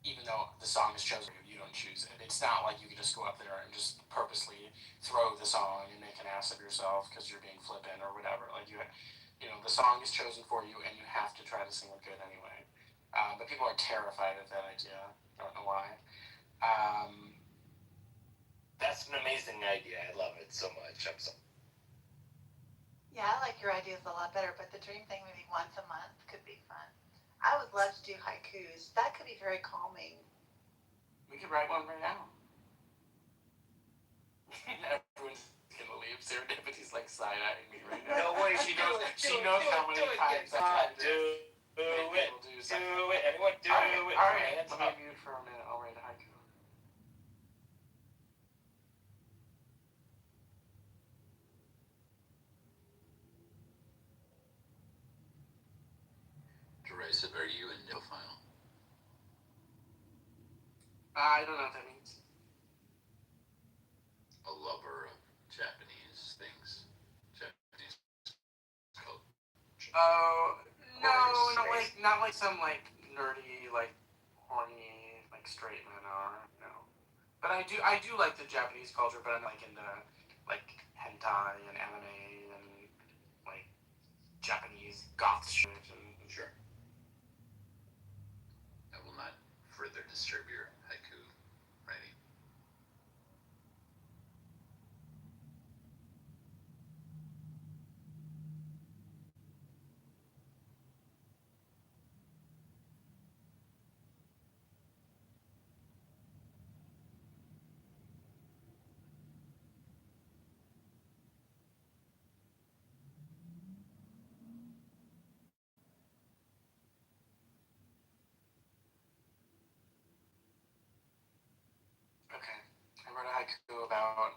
even though the song is chosen, you don't choose it. It's not like you can just go up there and just purposely throw the song and make an ass of yourself because you're being flippant or whatever. Like the song is chosen for you, and you have to try to sing it good anyway. But people are terrified of that idea. I don't know why. That's an amazing idea. I love it so much. Yeah, I like your ideas a lot better, but the dream thing maybe once a month could be fun. I would love to do haikus. That could be very calming. We could write one right now. Everyone's gonna leave. Serendipity's like side-eyeing me right now. No way, She knows how many times I've tried to do it. do it. Everyone do it. All right. Let me mute for a minute. I'll write a haiku. Derisive, are you a neophile? I don't know what that means. A lover of Japanese things. Japanese culture. Oh no, Or not like some like nerdy, like horny, like straight men are. No, but I do like the Japanese culture, but I'm like into like hentai and anime and like Japanese goth shit and Sure. I will not further disturb your haiku writing. okay. I wrote a haiku about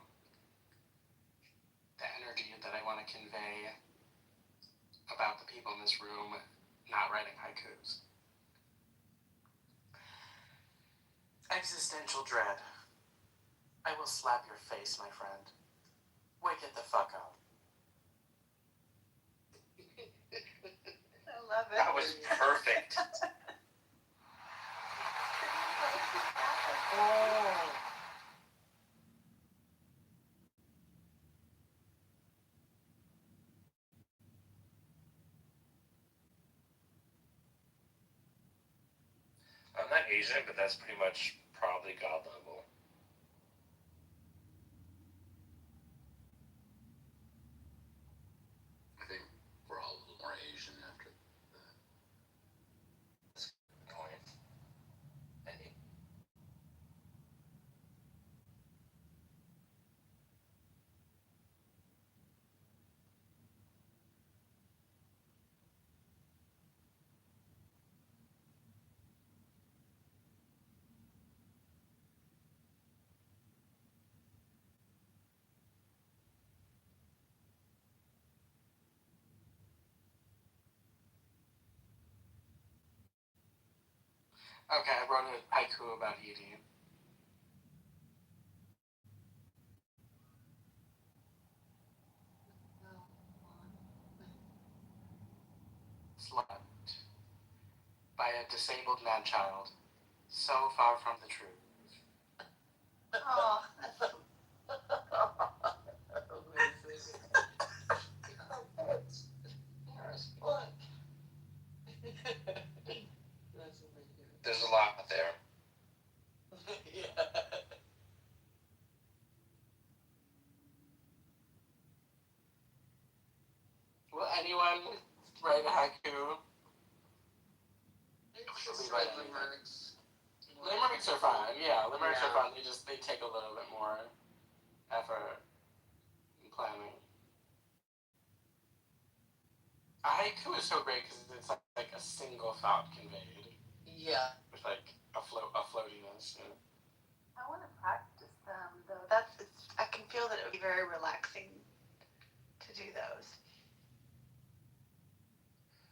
the energy that I want to convey about the people in this room not writing haikus. Existential dread. I will slap your face, my friend. Wake it the fuck up. I love it. That was perfect. Oh. I'm not Asian, but that's pretty much probably God level. I think we're all a little more Asian after that. Coin. Any. Okay, I wrote a haiku about eating. Slept by a disabled man-child, so far from the truth. Oh, that's There's a lot there. Will anyone write a haiku? Limericks. Limericks are fine. Yeah, limericks are fun. They take a little bit more effort in planning. A haiku is so great because it's like a single thought conveyed Yeah. with like a floatiness. Yeah. I want to practice them though. I can feel that it would be very relaxing to do those.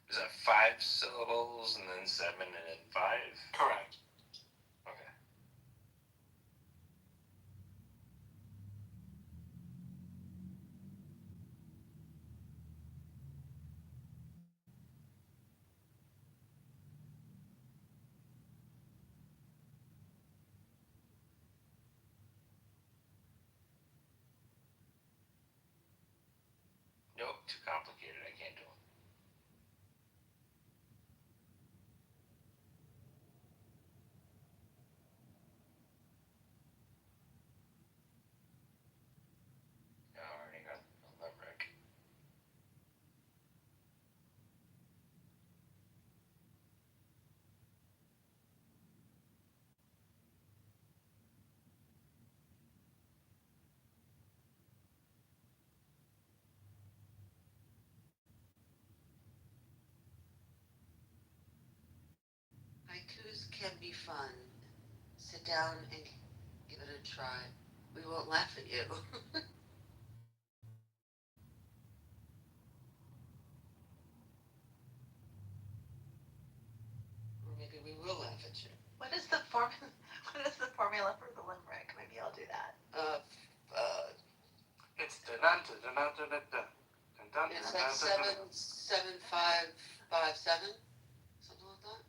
Is that 5 syllables and then 7 and then 5? Correct. Okay. Nope, too complicated. I can't do them. I already got a limerick. Haikus can be fun. Sit down and give it a try. We won't laugh at you. Or maybe we will laugh at you. What is the formula for the limerick? Maybe I'll do that. It's dun-dun-dun-dun-dun-dun-dun. It's like 77557, something like that.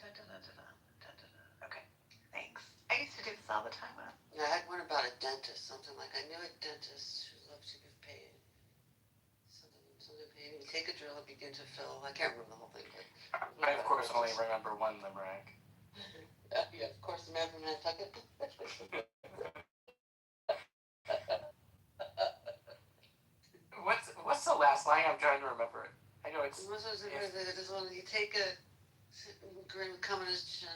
Dun, dun, dun, dun, dun, dun, dun, dun. Okay, thanks. I used to do this all the time. Yeah, I had one about a dentist, something like I knew a dentist who loved to give pain. Something pain. You take a drill and begin to fill. I can't remember the whole thing, but I, of course, only remember one limerick. yeah, of course, the man from Nantucket. What's the last line? I'm trying to remember it. I know it's. You take a grin come in his chin.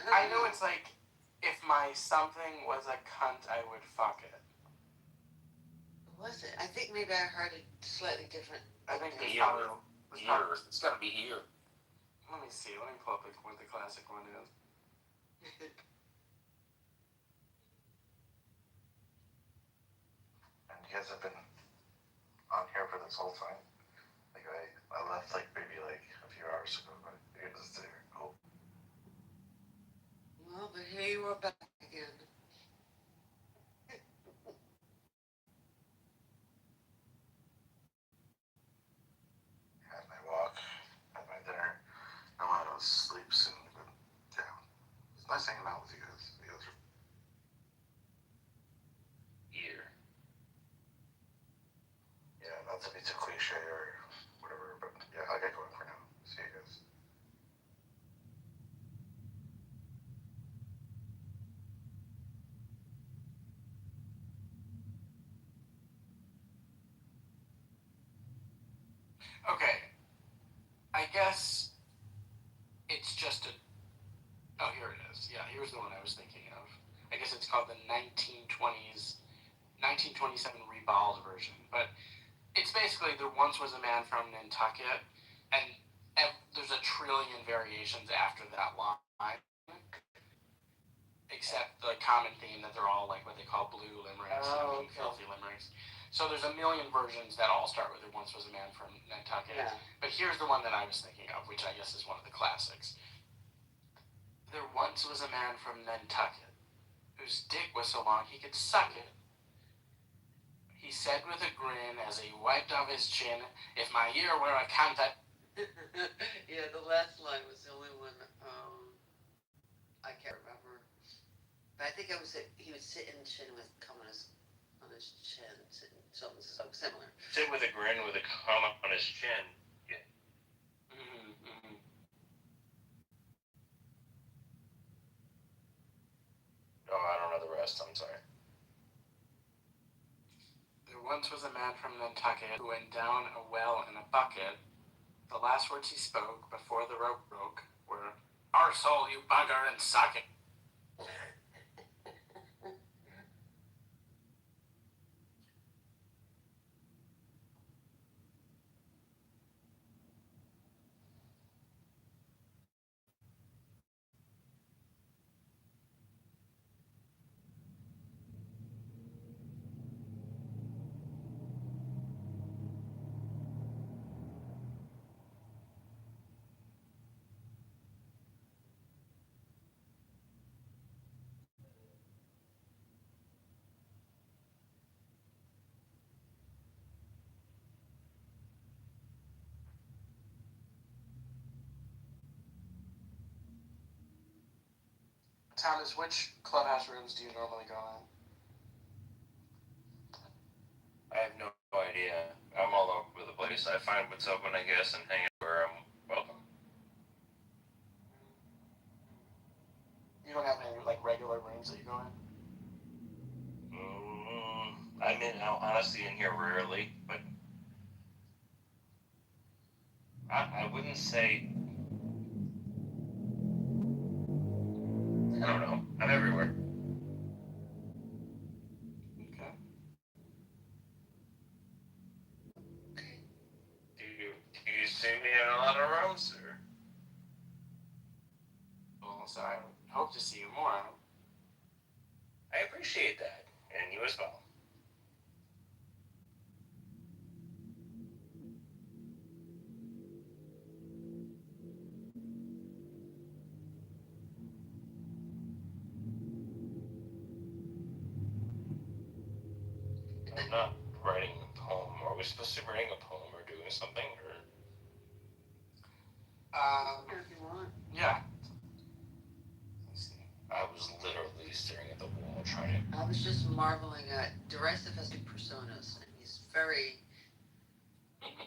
I know it's like, if my something was a cunt, I would fuck it. Was it? I think maybe I heard it slightly different. I think it's Here. probably. Here. It's gotta be here. Let me see. Let me pull up what the classic one is. And you guys have been on here for this whole time. Like I left like maybe like a few hours ago, but you're just there. Cool. Well, but here you are back again. Had my walk, had my dinner. I want to sleep soon, but yeah, it's nice hanging out with you guys. You guys are Here. yeah, not to be too cliche or whatever, but yeah, I'll get going for now. See you guys. Okay. I guess it's just a. Oh, here it is. Yeah, here's the one I was thinking of. I guess it's called the 1927 reballed version. But it's basically there once was a man from Nantucket, and there's a trillion variations after that line. Except the common theme that they're all like what they call blue limericks and filthy limericks. So there's a million versions that all start with "There once was a man from Nantucket." Yeah. But here's the one that I was thinking of, which I guess is one of the classics. There once was a man from Nantucket whose dick was so long he could suck it. He said with a grin as he wiped off his chin, "If my ear were a cunt, Yeah, the last line was the only one I can't remember. But I think it was he would sit in the chin with cum on his chin, something so similar. Sit with a grin with a cum on his chin. Yeah. Oh, I don't know the rest. I'm sorry. There once was a man from Nantucket who went down a well in a bucket. The last words he spoke before the rope broke were, 'Arsehole, you bugger, and suck it.'" Thomas, which clubhouse rooms do you normally go in? I have no idea. I'm all over the place. I find what's open, I guess, and hang out where I'm welcome. You don't have any like regular rooms that you go in? I'm honestly in here rarely, but I wouldn't say. I don't know. I'm everywhere. Okay. Do you see me in a lot of rooms, or? Well, so I hope to see you more. I appreciate that, and you as well. I'm not writing a poem. Are we supposed to be writing a poem or doing something, or? If you want. Yeah. Let's see. I was literally staring at the wall trying to. I was just marveling at Derisive has two personas, and he's very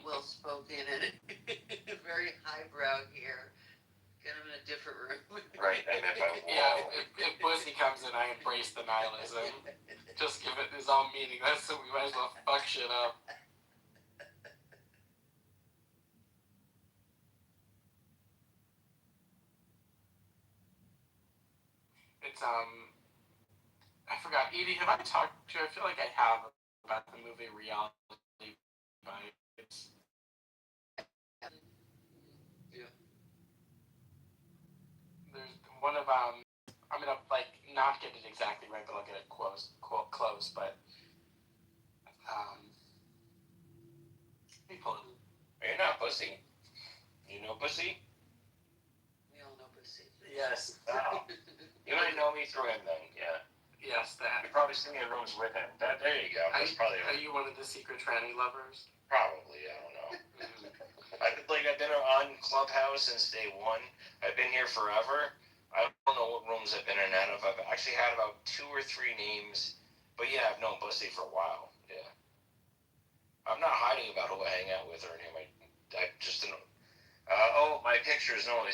well spoken and very highbrow here. Get him in a different room. Right, and if I Yeah, if Pussy comes in, I embrace the nihilism. Just give it his own meaning. That's so we might as well fuck shit up. It's I forgot. Edie, have I talked to you? I feel like I have about the movie Reality Bites. Yeah. There's one of I'm gonna like not get it exactly right, but I'll get it close, but let me pull it. You're not pussy. You know pussy? We all know Pussy. Yes. Oh. You might know me through him then, yeah. Yes, that. You've probably seen me in rooms with him. There you go. That's Are you one of the secret tranny lovers? Probably, I don't know. I've been on Clubhouse since day one. I've been here forever. I don't know what rooms I've been in and out of. I've actually had about 2 or 3 names. But yeah, I've known Bussy for a while. Yeah. I'm not hiding about who I hang out with or anything. I just don't. My pictures. No,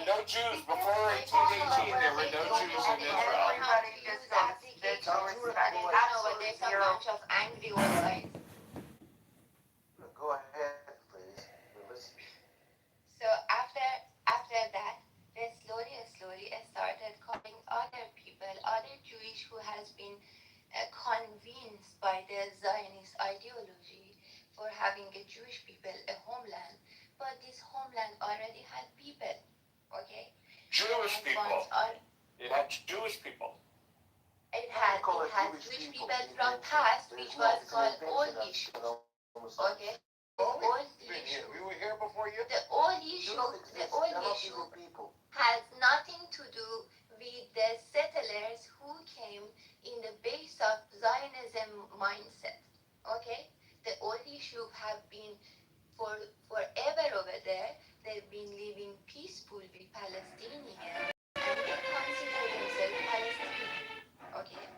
no Jews before 1818. There were no Jews in Israel. Everybody just got disrespected. I know, but there's a bunch of angry websites. Go ahead, please. Listen. So after that, they slowly started calling other people, other Jewish who has been convinced by the Zionist ideology for having a Jewish people a homeland, but this homeland already had people, okay? Jewish people. It had Jewish people. It had Jewish people from past, which was called old issue, okay? Old issue. We were here before you. The old issue has nothing to do with the settlers who came in the base of Zionism mindset. Okay? The old issue have been forever over there. They've been living peacefully with Palestinians and they consider themselves Palestinian. Okay?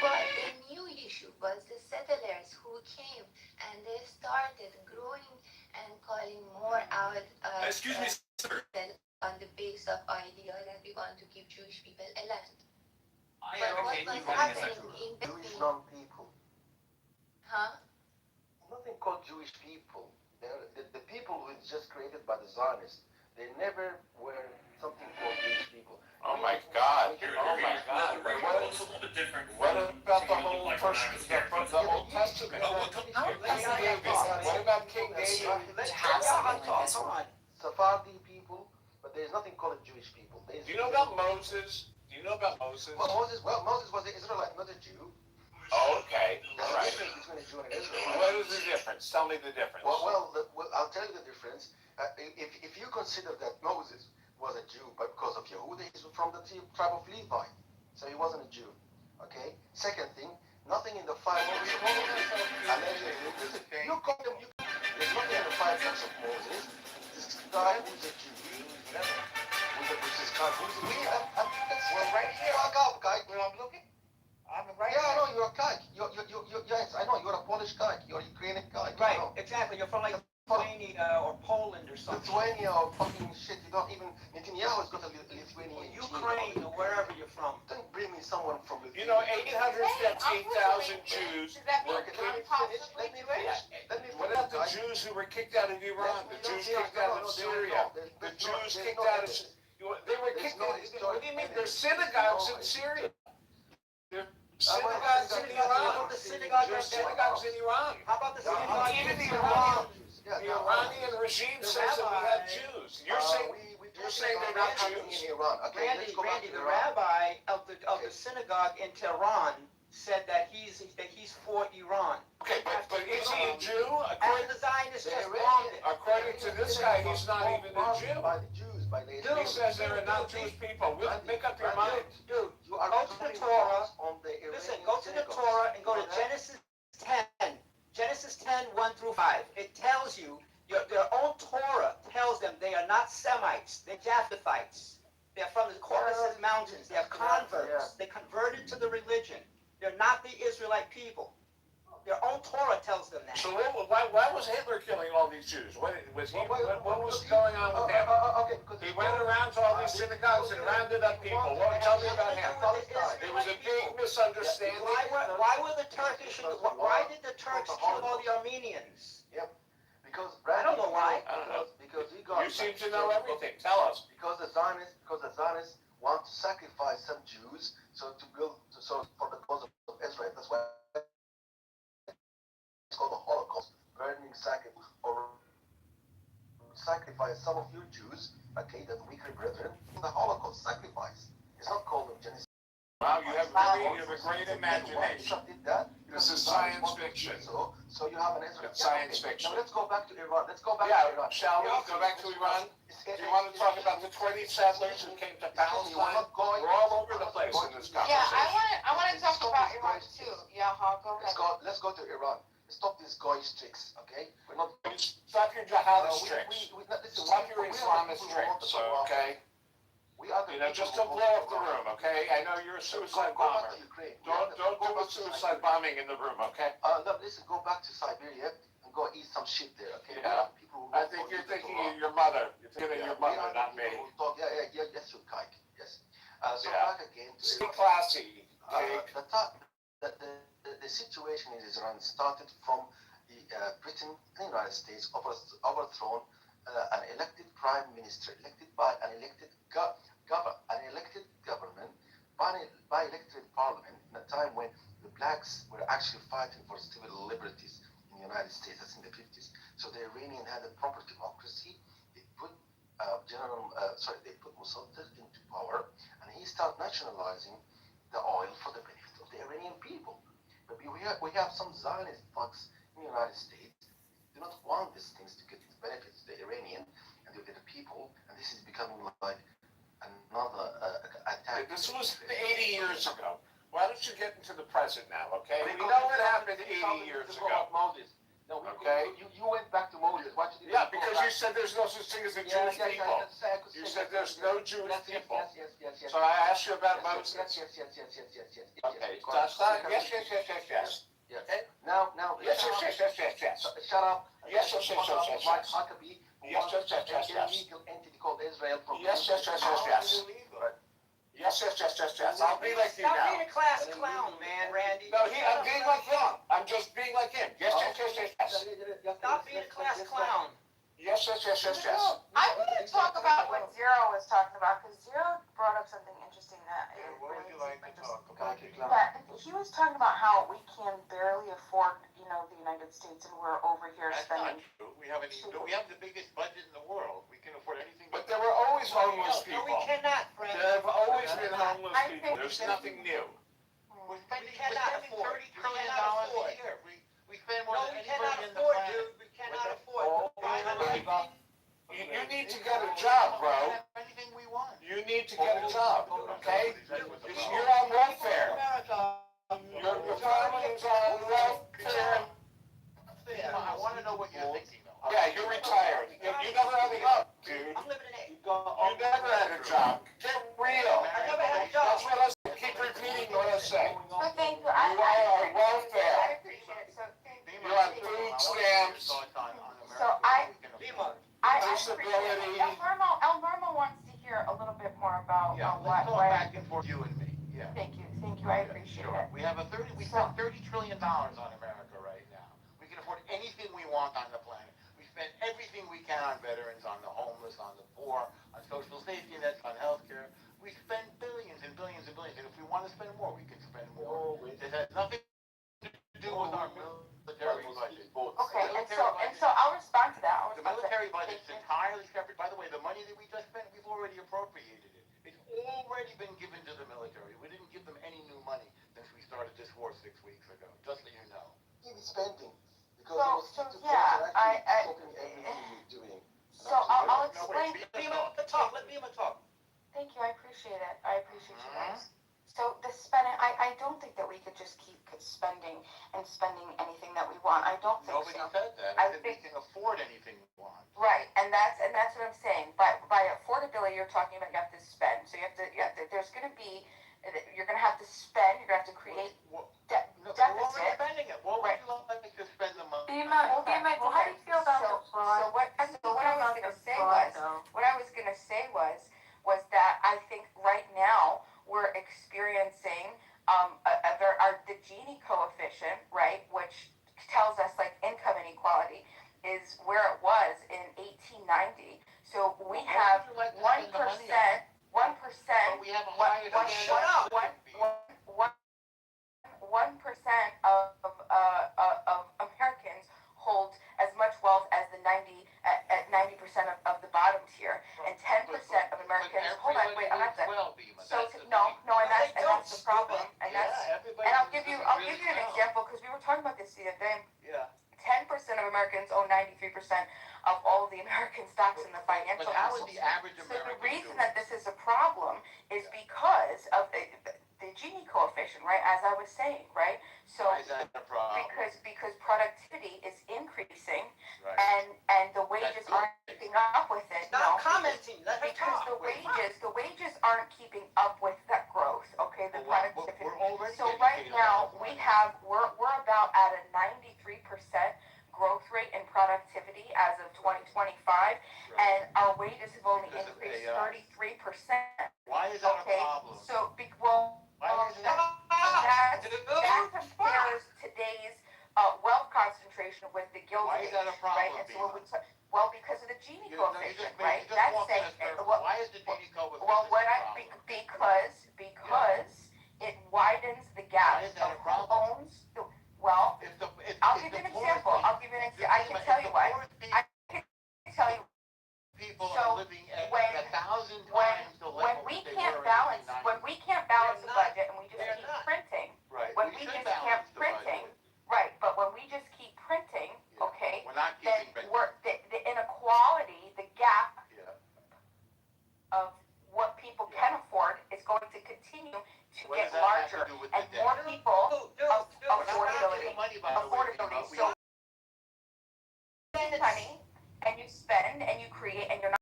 But the new issue was the settlers who came and they started growing and calling more out Excuse me, sir. On the base of idea that we want to give Jewish people a land. I But what was happening in Jewish between? non-people. Huh? Nothing called Jewish people. The people who is just created by the Zionists. They never were something called Jewish people. Oh my God! Oh my God! What about the whole the Old Testament? What about King David? Sephardi people, but there is nothing called Jewish people. Do you know about Moses? Do you know about Moses? Well, Moses was an Israelite, not a Jew. Oh, okay. There's All a right. difference between a Jew and an Israelite. What is the difference? Tell me the difference. Well, I'll tell you the difference. If you consider that Moses was a Jew, but because of Yehuda, he's from the tribe of Levi, so he wasn't a Jew. Okay. Second thing, nothing in the five books of Moses. Allegedly, you call them. There's nothing in the five books of Moses. This guy who's a Jew, whatever. This guy who's a Jew. We're right here. Fuck up, guy. Where I'm looking. I'm right here. Yeah, I know you're a guy. Yes, I know you're a Polish guy. You're a Ukrainian guy. Right, exactly. You're from like Lithuania or Poland or something. Lithuania or fucking shit. You don't even. Netanyahu's got a Lithuanian. Ukraine or wherever you're from. Don't bring me someone from Lithuania. You know, 815,000 Jews were Let me finish. What about the Jews who were kicked out of Iran? The Jews kicked out of Syria? The Jews kicked out of... They were kicked out... What do you mean? There's synagogues in Syria. There's synagogues in Iran. There's synagogues in Iran. How about the synagogue? Even the Iranian regime says that we have Jews. You're saying they're not Jews? In Iran. Okay, let's go back Randy, to the Iran. rabbi of the synagogue in Tehran said that he's for Iran. Okay, but is he a Jew? And the Zionists just bombed it. According to this guy, he's not even a Jew. By the Jews, by the He says there are not Jewish people. Make up your mind. Dude, you are Go to the Torah. on the Iranian Listen, go to the synagogues. Torah and go to Genesis 10. Genesis 10, 1 through 5. It tells you, their own Torah tells them they are not Semites. They're Japhethites. They're from the Caucasus Mountains. They're converts. They converted to the religion. They're not the Israelite people. Their own Torah tells them that. So why was Hitler killing all these Jews? What was going on with him? Okay, because He went around to all these synagogues and rounded up people. Tell me about him. There was a big misunderstanding. Why did the Turks kill all the Armenians? Yep. Because I don't know why. I don't know. Because we got. You seem to know everything. Tell us. Because the Zionists want to sacrifice some Jews, so for the cause of Israel. That's why it's called the Holocaust, burning sacrifice or sacrifice some of your Jews, okay, the weaker brethren, the Holocaust sacrifice. It's not called a genocide. Wow, you have a great imagination. Did that? This is science fiction. So you have an Israel. It's science fiction. Now let's go back to Iran. Let's go back Yeah, to Iran. shall we go back to Iran? Do you want to talk about the 20 settlers who came to Palestine? We're all over the place in this conversation. Yeah, I want to talk about Iran too. Yeah, go ahead. Let's go to Iran. Stop these goyish tricks, okay? We're not. Stop your jihadist tricks. Stop your Islamist tricks, okay? Just don't blow up the room, okay? I know you're a suicide bomber. Don't do a suicide bombing in the room, okay? Listen, go back to Siberia and go eat some shit there, okay? Yeah. People who I go think for you're Israel thinking to of your mother. You're thinking of your mother, we are not the me. people who talk, yes, you kike, yes. So Yeah. back again to Stay classy. the situation in Israel started from the Britain and the United States overthrown an elected prime minister, elected by an elected government, by elected parliament in a time when the blacks were actually fighting for civil liberties in the United States. That's in the 50s. So the Iranian had a proper democracy. They put they put Mossadegh into power, and he started nationalizing the oil for the benefit of the Iranian people. But we have some Zionist thugs in the United States do not want these things to get its benefits to the Iranian and to the people, and this is becoming like another attack. This was 80 years ago. Why don't you get into the present now, okay? We Because know what happened 80 years ago. Moses. No, Okay. You went back to Moses. What did you Yeah, because you said there's no such thing as a Jewish people. You said there's no Jewish people. Yes. So I asked you about Moses. Yes. Okay, that's not, yes. Yes. Now. Yes. Shut up. Yes. Mike Huckabee. Yes. An illegal entity called Israel. Yes. Yes. I'll be like you Stop now. being a class clown, man, Randy. No, I'm being like him. I'm just being like him. Yes. Stop being a class clown. Yes. I want to talk about what Zero was talking about, because Zero brought up something interesting that it What would really you like to talk about? But he was talking about how we can barely afford, the United States, and we're over here That's not spending. true. We have the biggest budget in the world. We can afford anything. But there were always homeless No, we people. cannot, friend. There have always been homeless I people. think- There's nothing new. We're spending cannot $30 afford. trillion We cannot a afford. year. We spend more No, than we cannot anybody in the afford, planet. dude. We cannot afford. You need to get a job, bro. We can have anything we want. You need to get a job, okay? You're on welfare. Your family is on welfare. I want to know what you're thinking, though. Yeah, you're retired. You never had a job, dude. I'm living in A. You never had a job. Get real. I never had a job. That's what I say. Keep repeating what I say. So thank you. You are on welfare. I appreciate it. So thank you. You're on food stamps. So I Disability. El Normo wants to hear a little bit more about Yeah, let's talk back and forth, you and me. Yeah. Thank you. I appreciate it. We spend $30 trillion on America right now. We can afford anything we want on the planet. We spend everything we can on veterans, on the homeless, on the poor, on social safety nets, on healthcare. We spend billions and billions and billions, and if we want to spend more, we can spend more. It has nothing to do with our military budget. Okay, and so I'll respond to that. The military budget's entirely separate. By the way, the money that we just spent, we've already appropriated it. It's already been given to the military. We didn't give them any new money since we started this war 6 weeks ago, just so you know. Keep spending. Because So yeah, stopping everything you're doing. So I'll explain. Let Bima talk. Thank you. I appreciate it. I appreciate you guys. So the spending, I don't think that we could just keep spending anything that we want. I don't think Nobody so. said that. I said we can afford anything we want. Right, and that's what I'm saying. By affordability, you're talking about you have to spend. So there's going to be, you're going to have to spend. You're going to have to create deficit. We're already spending it. What would you like to spend the money? Well, how do you feel about the fraud? What I was going to say was that I think right now we're experiencing the Gini coefficient, right, which tells us like income inequality is where it was in 1890. So we have 1%. 1%. We have a higher. Shut up. 1% of Americans hold as much wealth as the 90% of the bottom tier, and 10% of Americans. Hold on, wait, I'm not done. So and that's the problem, and I'll give you an example because we were talking about this the other day. Yeah. 10% of Americans own 93% of all of the American stocks in the financial But how is markets. the average So American the reason doing? that this is a problem is because of the Gini coefficient, right? As I was saying, right? So Why is that a problem? because productivity is increasing, Right. and the wages aren't keeping up with it. Stop commenting. Let her Because talk. the wages aren't keeping up with that growth. Okay, the productivity. We're already So getting right paid a now lot of money. we're about at a 93% growth rate as of 2025, and our wages have only increased 33%. Why is that a Okay, problem? so that compares today's wealth concentration with the Gilded Why is that a Age, problem, right? And so when we well, because of the Gini coefficient, right? That's That's saying why is the Gini coefficient well, what a I problem? because it widens the gap Why is that of a who problem? owns the well. I'll give you an poorest example. people- I'll give you an example. I can tell you why. I can tell you. People So are living at when 1,000 when times the when level we that they can't were balance in when we can't balance the They're not. budget and we just They're keep not. printing. Right. When We we should just keep balance the printing, budget. right? But when we just keep printing, Yeah. okay, We're not then keeping printing. we're the inequality, the gap Yeah. of what people can afford is going to continue to What get does that have larger, to do with and the more debt? people We're not affordability, taking money, by the way, affordability. we So spend money and you spend and you create and you're not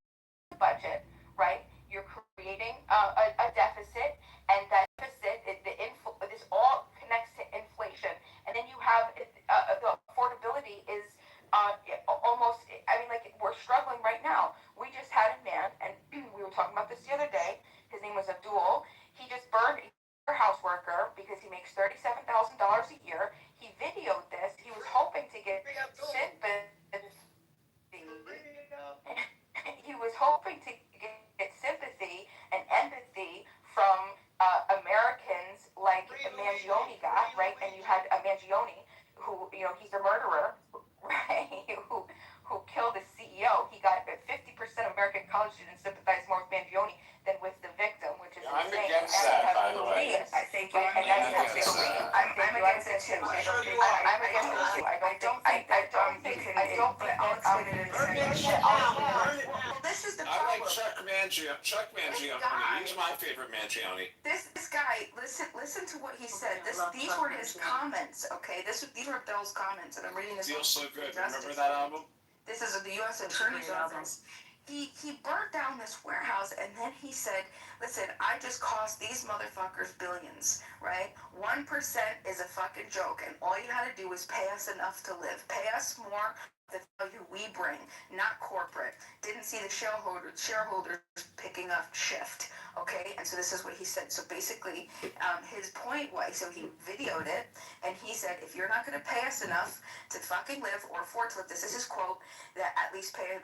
budget, right? You're creating a deficit, and that deficit, this all connects to inflation, and then you have the affordability is almost. I mean, like we're struggling right now. We just had a man, and we were talking about this the other day. His name was Abdul. He just burned a warehouse worker because he makes $37,000 a year. He videoed this. He was hoping to get sympathy. He was hoping to get sympathy and empathy from Americans like Mangione got, right? And you had Mangione, who, you know, he's a murderer, right? who killed the CEO. He got 50% of American college students sympathize more with Mangione than with the victim, which is I'm insane. against And that, you have by the way. I think, and that's I'm against it too. I'm against it too. I don't think This is the I like problem. Chuck Mangione. He's my favorite Mangione. This guy, listen to what he said. These were his comments, okay? These were Bell's comments, and I'm reading this. Feels so good. Remember that album? This is the U.S. Attorney's Office. He burnt down this warehouse, and then he said, listen, I just cost these motherfuckers billions, right? 1% is a fucking joke, and all you had to do was pay us enough to live. Pay us more the value we bring, not corporate. Didn't see the shareholders picking up shift, okay? And so this is what he said. So basically, his point was, so he videoed it, and he said, if you're not going to pay us enough to fucking live or afford to live, this is his quote, that at least pay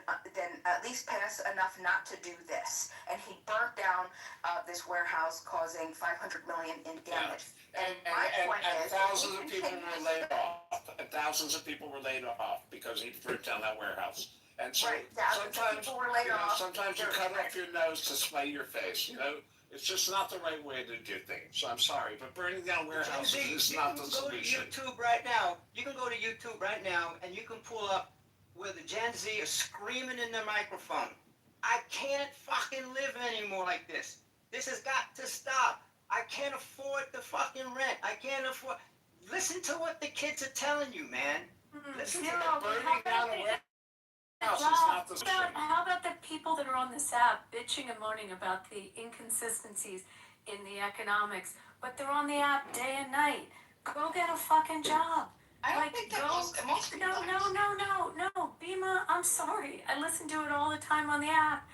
us enough not to do this. And he burnt down this warehouse, causing $500 million in damage. And thousands of people were laid off. And thousands of people were laid off because he burnt down that warehouse. And so sometimes, sometimes you cut off your nose to spite your face. You know, it's just not the right way to do things. So I'm sorry, but burning down warehouses is not the solution. You can go to YouTube right now. You can go to YouTube right now, and you can pull up where the Gen Z are screaming in their microphone. I can't fucking live anymore like this. This has got to stop. I can't afford the fucking rent. I can't afford. Listen to what the kids are telling you, man. Listen to them. Burning down a warehouse is not the solution. How about the people that are on this app bitching and moaning about the inconsistencies in the economics, but they're on the app day and night? Go get a fucking job. I don't think that most people. No, Bima, I'm sorry. I listen to it all the time on the app.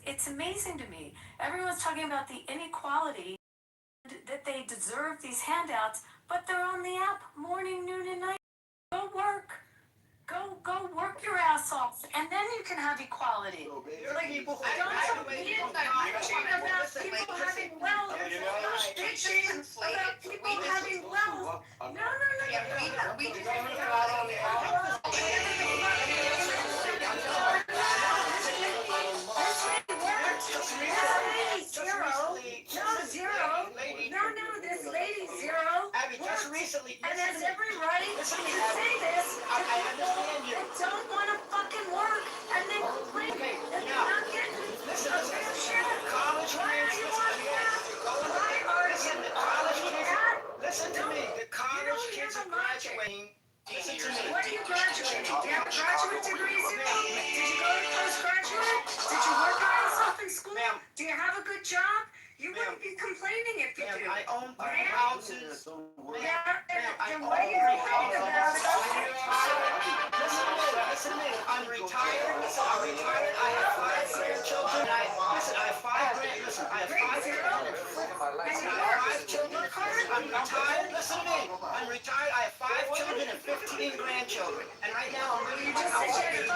It's amazing to me. Everyone's talking about the inequality, that they deserve these handouts, but they're on the app morning, noon, and night. Go work. Go work your ass off, and then you can have equality. People who Don't forget about people having wealth. Bitching about people having wealth. No. We just this lady zero. Abby, just recently. And has every right to say this to people that don't want to fucking work and then complain that they're not getting a fair share. College kids. Listen to me. The college kids are graduating. Listen to me. What are you graduating? Do you have a graduate degree, Zero? Did you go to postgraduate? Did you work your ass off in school? Do you have a good job? You wouldn't be complaining if you do. I own 3 houses. Yeah, I then own what are 3 you complaining houses. about? Listen to me. I'm retired. Listen, I'm retired. I have 5 grandchildren. I have 5 grand. Listen, I have 5 children. Listen, I have 5 children. I'm retired. Listen to me. I'm retired. I have 5 children and 15 grandchildren. And right now I'm living in my house. Right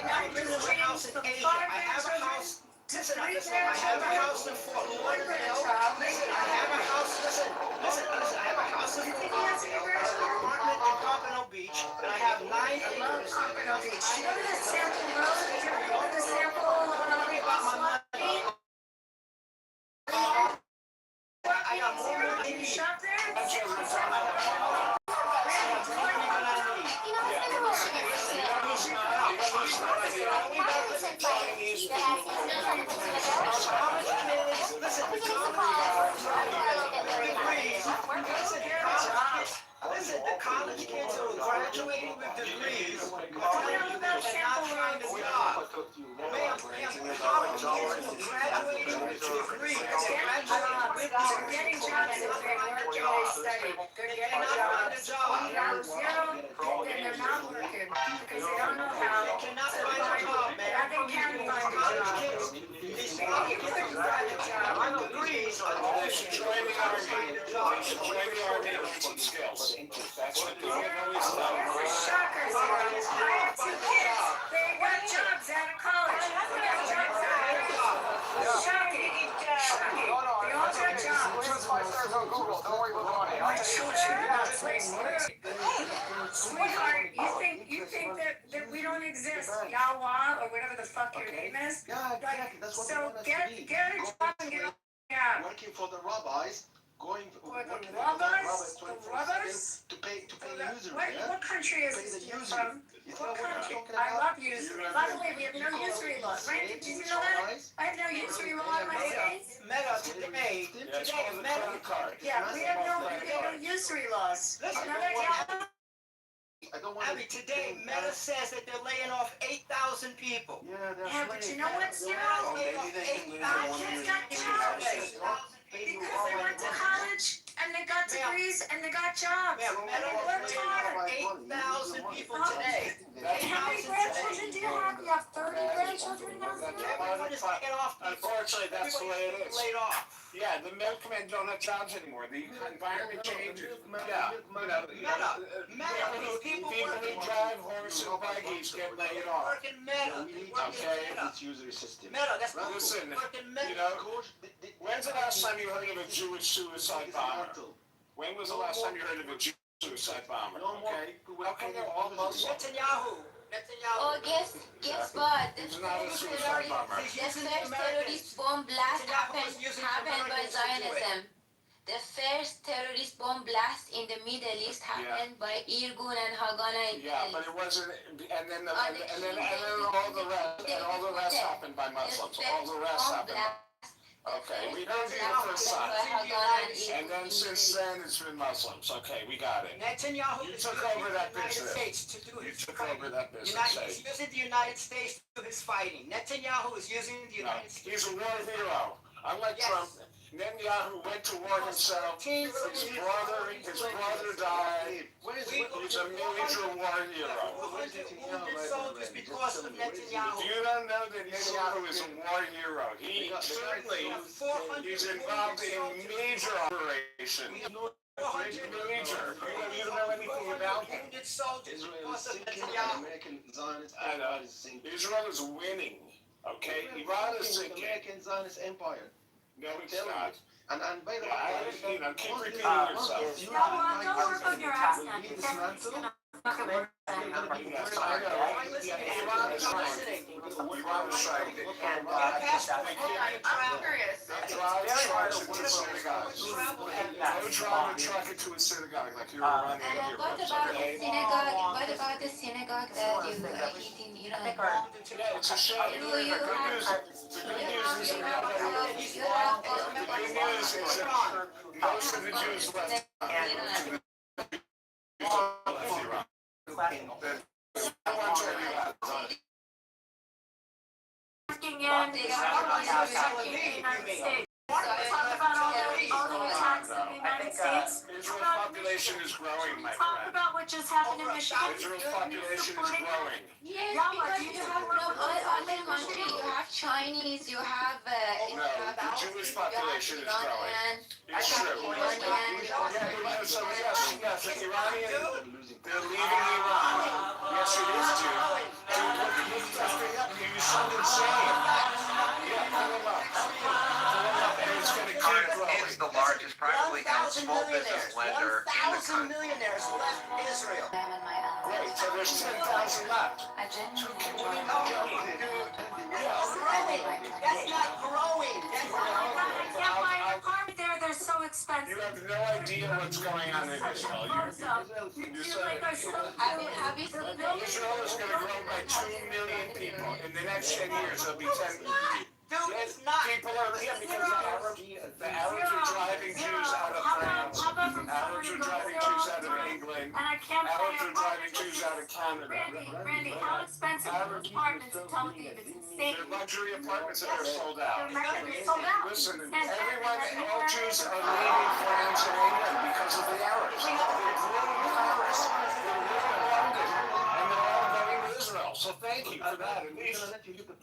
now I'm living in my house in Asia. I have a house. Listen, I have a house in Fort Lauderdale. Listen, I have a house. Listen. I have a house in Fort Lauderdale. I have an apartment in Pompano Beach, and I have 9 acres. Pompano Beach. You go to the sample road. You go to the sample. About my money. I got more money. Can you shop there? Listen, the college kids who are graduating with degrees are not finding a job. Ma'am, the college kids who are graduating with degrees, They're getting jobs if they work and they study. They're getting jobs. Without zero, then they're not working because they don't know how. They cannot find a job, man. They can't find a job. These college kids who graduate with degrees are Join the army. Join the army and some skills. That's what they've always done. Shockers. I have 2 kids. They got jobs out of college. They got jobs out of college. Shocking. Shocking. They all got jobs. Just 5 stars on Google. Don't worry about the money. My children are not playing work. Sweetheart, you think that we don't exist? Yawa or whatever the fuck your name is? Yeah, exactly. That's what So they want us get to be. a job and get out. Working for the rabbis, working The for the robbers? rabbis The 24/7 robbers? to pay the user. What country is Pay the this user. from? You What know what I'm country? talking I about? love usury. By the way, we have no usury laws, right? Did you know that? I have no usury law in my state. Meta today, That's called a credit card. Yeah, we have no usury laws. You know that, Yawa? I don't want Abby, today Meta says that they're laying off 8,000 people. Yeah, but you know what, Cyril? Maybe they can lose Our their kids 1 got jobs. Because they went to college and they got degrees and they got jobs. Ma'am, Meta They worked hard. 8,000 people today. And how many grandchildren do you have? You have 30 grandchildren now, Cyril? Everybody's laying off people. Unfortunately, that's the way it is. Laid off. Yeah, the milkmen don't have jobs anymore. The environment changes. Yeah, Meta, these people people who drive horse and buggies get laid off. working Meta. Okay. It's user system. Meta, that's Listen, working you Meta. know, when's the last time you heard of a Jewish suicide bomber? When was the last time you heard of a Jewish suicide bomber? Okay? How come they're all Muslim? Netanyahu. Oh, guess what? He's not a suicide bomber. The first terrorist bomb blast happened by Zionism. The first terrorist bomb blast in the Middle East happened by Irgun and Haganah in Yeah, but it wasn't, and then all the rest happened by Muslims. All the rest happened. Okay, we heard you the first time. And then since then, it's been Muslims. Okay, we got it. Netanyahu You is took using over the that United business. States to do You his took fighting. over that business. He's using the United States to do his fighting. Netanyahu is using the No, United States. he's a war hero. Unlike Yes. Trump, Netanyahu went to war himself. His brother died. He's a major war hero. 400 soldiers because of Netanyahu. Do you not know that Netanyahu is a war hero? He certainly is involved in major operations. Major. You don't know anything about him. 400 soldiers Israel is because of sinking, Netanyahu. American Zionist I know. empire is sinking. Israel is winning. Okay? Iran is sinking. American Zionist empire. No, it's not. And by the Yeah, way, keep repeating yourself. Don't work on your ass now. Yes, I know. Iran is right. Iran is right. I'm curious. Drive trucks into synagogues. Go drive a truck into a synagogue like you're running And your what books, about the okay? synagogue? What about the synagogue that you hit in Iran? Yeah, it's a shame. You The good have- news is You that have the good news is that most of the Jews left Iran. Working in the United States. States. Israel's population is growing, my Talk friend. about what just happened in Michigan. Israel's population is growing. Yes, Yeah, because but you you have have other country, you have Chinese, you have No, the Jewish population is growing. It's true. Yeah, so yes, the Iranian, they're leaving Iran. Yes, it is, dude. Dude, look straight up. You sound insane. Yeah, pull them up. And it's going to keep growing. Is the largest privately held 1,000 small business millionaires. lender in the 1,000 country. millionaires left Israel. Great, so there's 10,000 left. I genuinely What are you enjoy doing? Growing. That's not growing. That's I can't buy an apartment there, they're so expensive. You have no idea what's going on in Israel. You Feel like I still have you seen the Israel is going to grow by 2 million people. In the next 10 years, it'll be 10 million. Dude, it's not. People are here because the Arabs are driving Jews out of France. Arabs are driving Jews out of England. And I can't buy Arabs an are driving apartment. Jews out of Canada. Randy, how expensive are apartments in Tel Aviv? It's insane. They're luxury apartments that are sold out. They're sold out. Listen, everyone, all Jews are leaving France and England because of the Arabs. They're ruining Paris. They're ruining London. And they're all going to Israel. So thank you for that. At least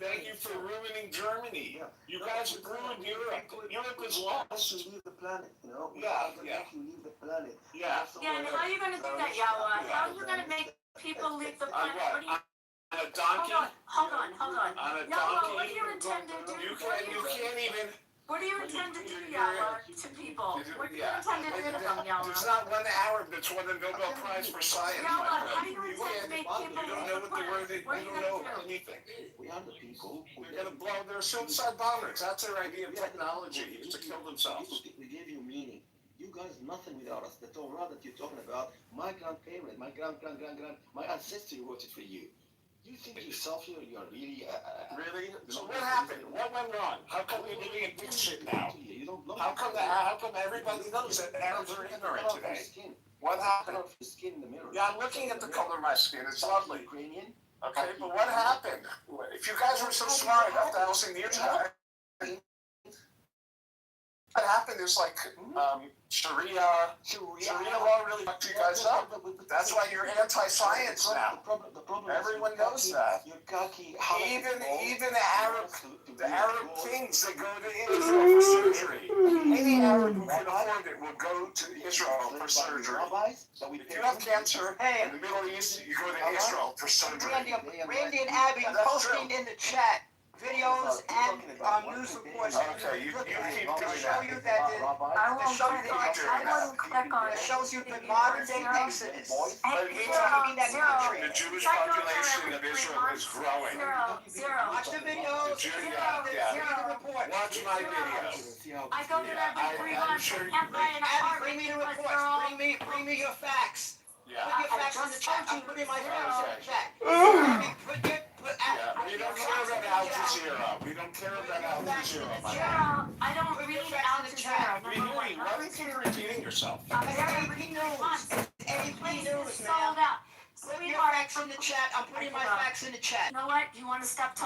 thank you for ruining Germany. You guys have ruined Europe. Europe is lost. You leave the planet, you know? Yeah. You leave the planet. Yeah. Yeah, and how are you gonna do that, Yawa? How are you gonna make people leave the planet? What do you... On a donkey? Hold on. On a Yawa, donkey? what do you intend to do? You can't even. What do you intend to do, Yawa, to people? What do you intend to do to them, Yawa? There's not one Arab that's won the Nobel Prize for Science, Yawa, my how do friend. you intend to make people You don't leave know the what the word is. planet? What are You you don't gonna know do? anything. We are the people. They're gonna blow their suicide bombers. That's their idea of technology, is to kill themselves. We give you meaning. You guys nothing without us. The Torah that you're talking about, my grandparent, my my ancestor wrote it for you. You think yourself you're really Really? So what happened? What went wrong? How come we're living in big shit now? You don't know. How come everybody knows that Arabs are ignorant today? What happened? The skin in the mirror. Yeah, I'm looking at the color of my skin. It's lovely. Ukrainian. Okay, but what happened? If you guys were so smart, after housing the internet, what happened is like Sharia law really fucked you guys up. That's why you're anti-science now. Everyone knows that. Even the Arab kings that go to Israel for surgery. Any Arab who can afford it will go to Israel for surgery. If you have cancer in the Middle East, you go to Israel for surgery. Randy and Abby posting in the chat videos and news reports. Okay, you keep doing To show that. you that I won't click on it it. shows you the modern day exodus. But he Zero. the Jewish population of Israel is growing. Zero. Watch the videos. Read the report. Watch my videos. I go there every 3 months. I can't buy an Abby, apartment bring me the because reports. they're all... Bring me your facts. Yeah. Put your facts in the chat. I'm putting my facts in the chat. Yeah, we don't care about Al Jazeera. We don't care about Al Jazeera. Zero. I don't read Al Jazeera. Really? Why do you keep repeating yourself? I'm there every 3 months. AP Place News, is sold out. Put your facts in the chat. I'm putting my facts in the chat. You know what? Do you want to stop talking?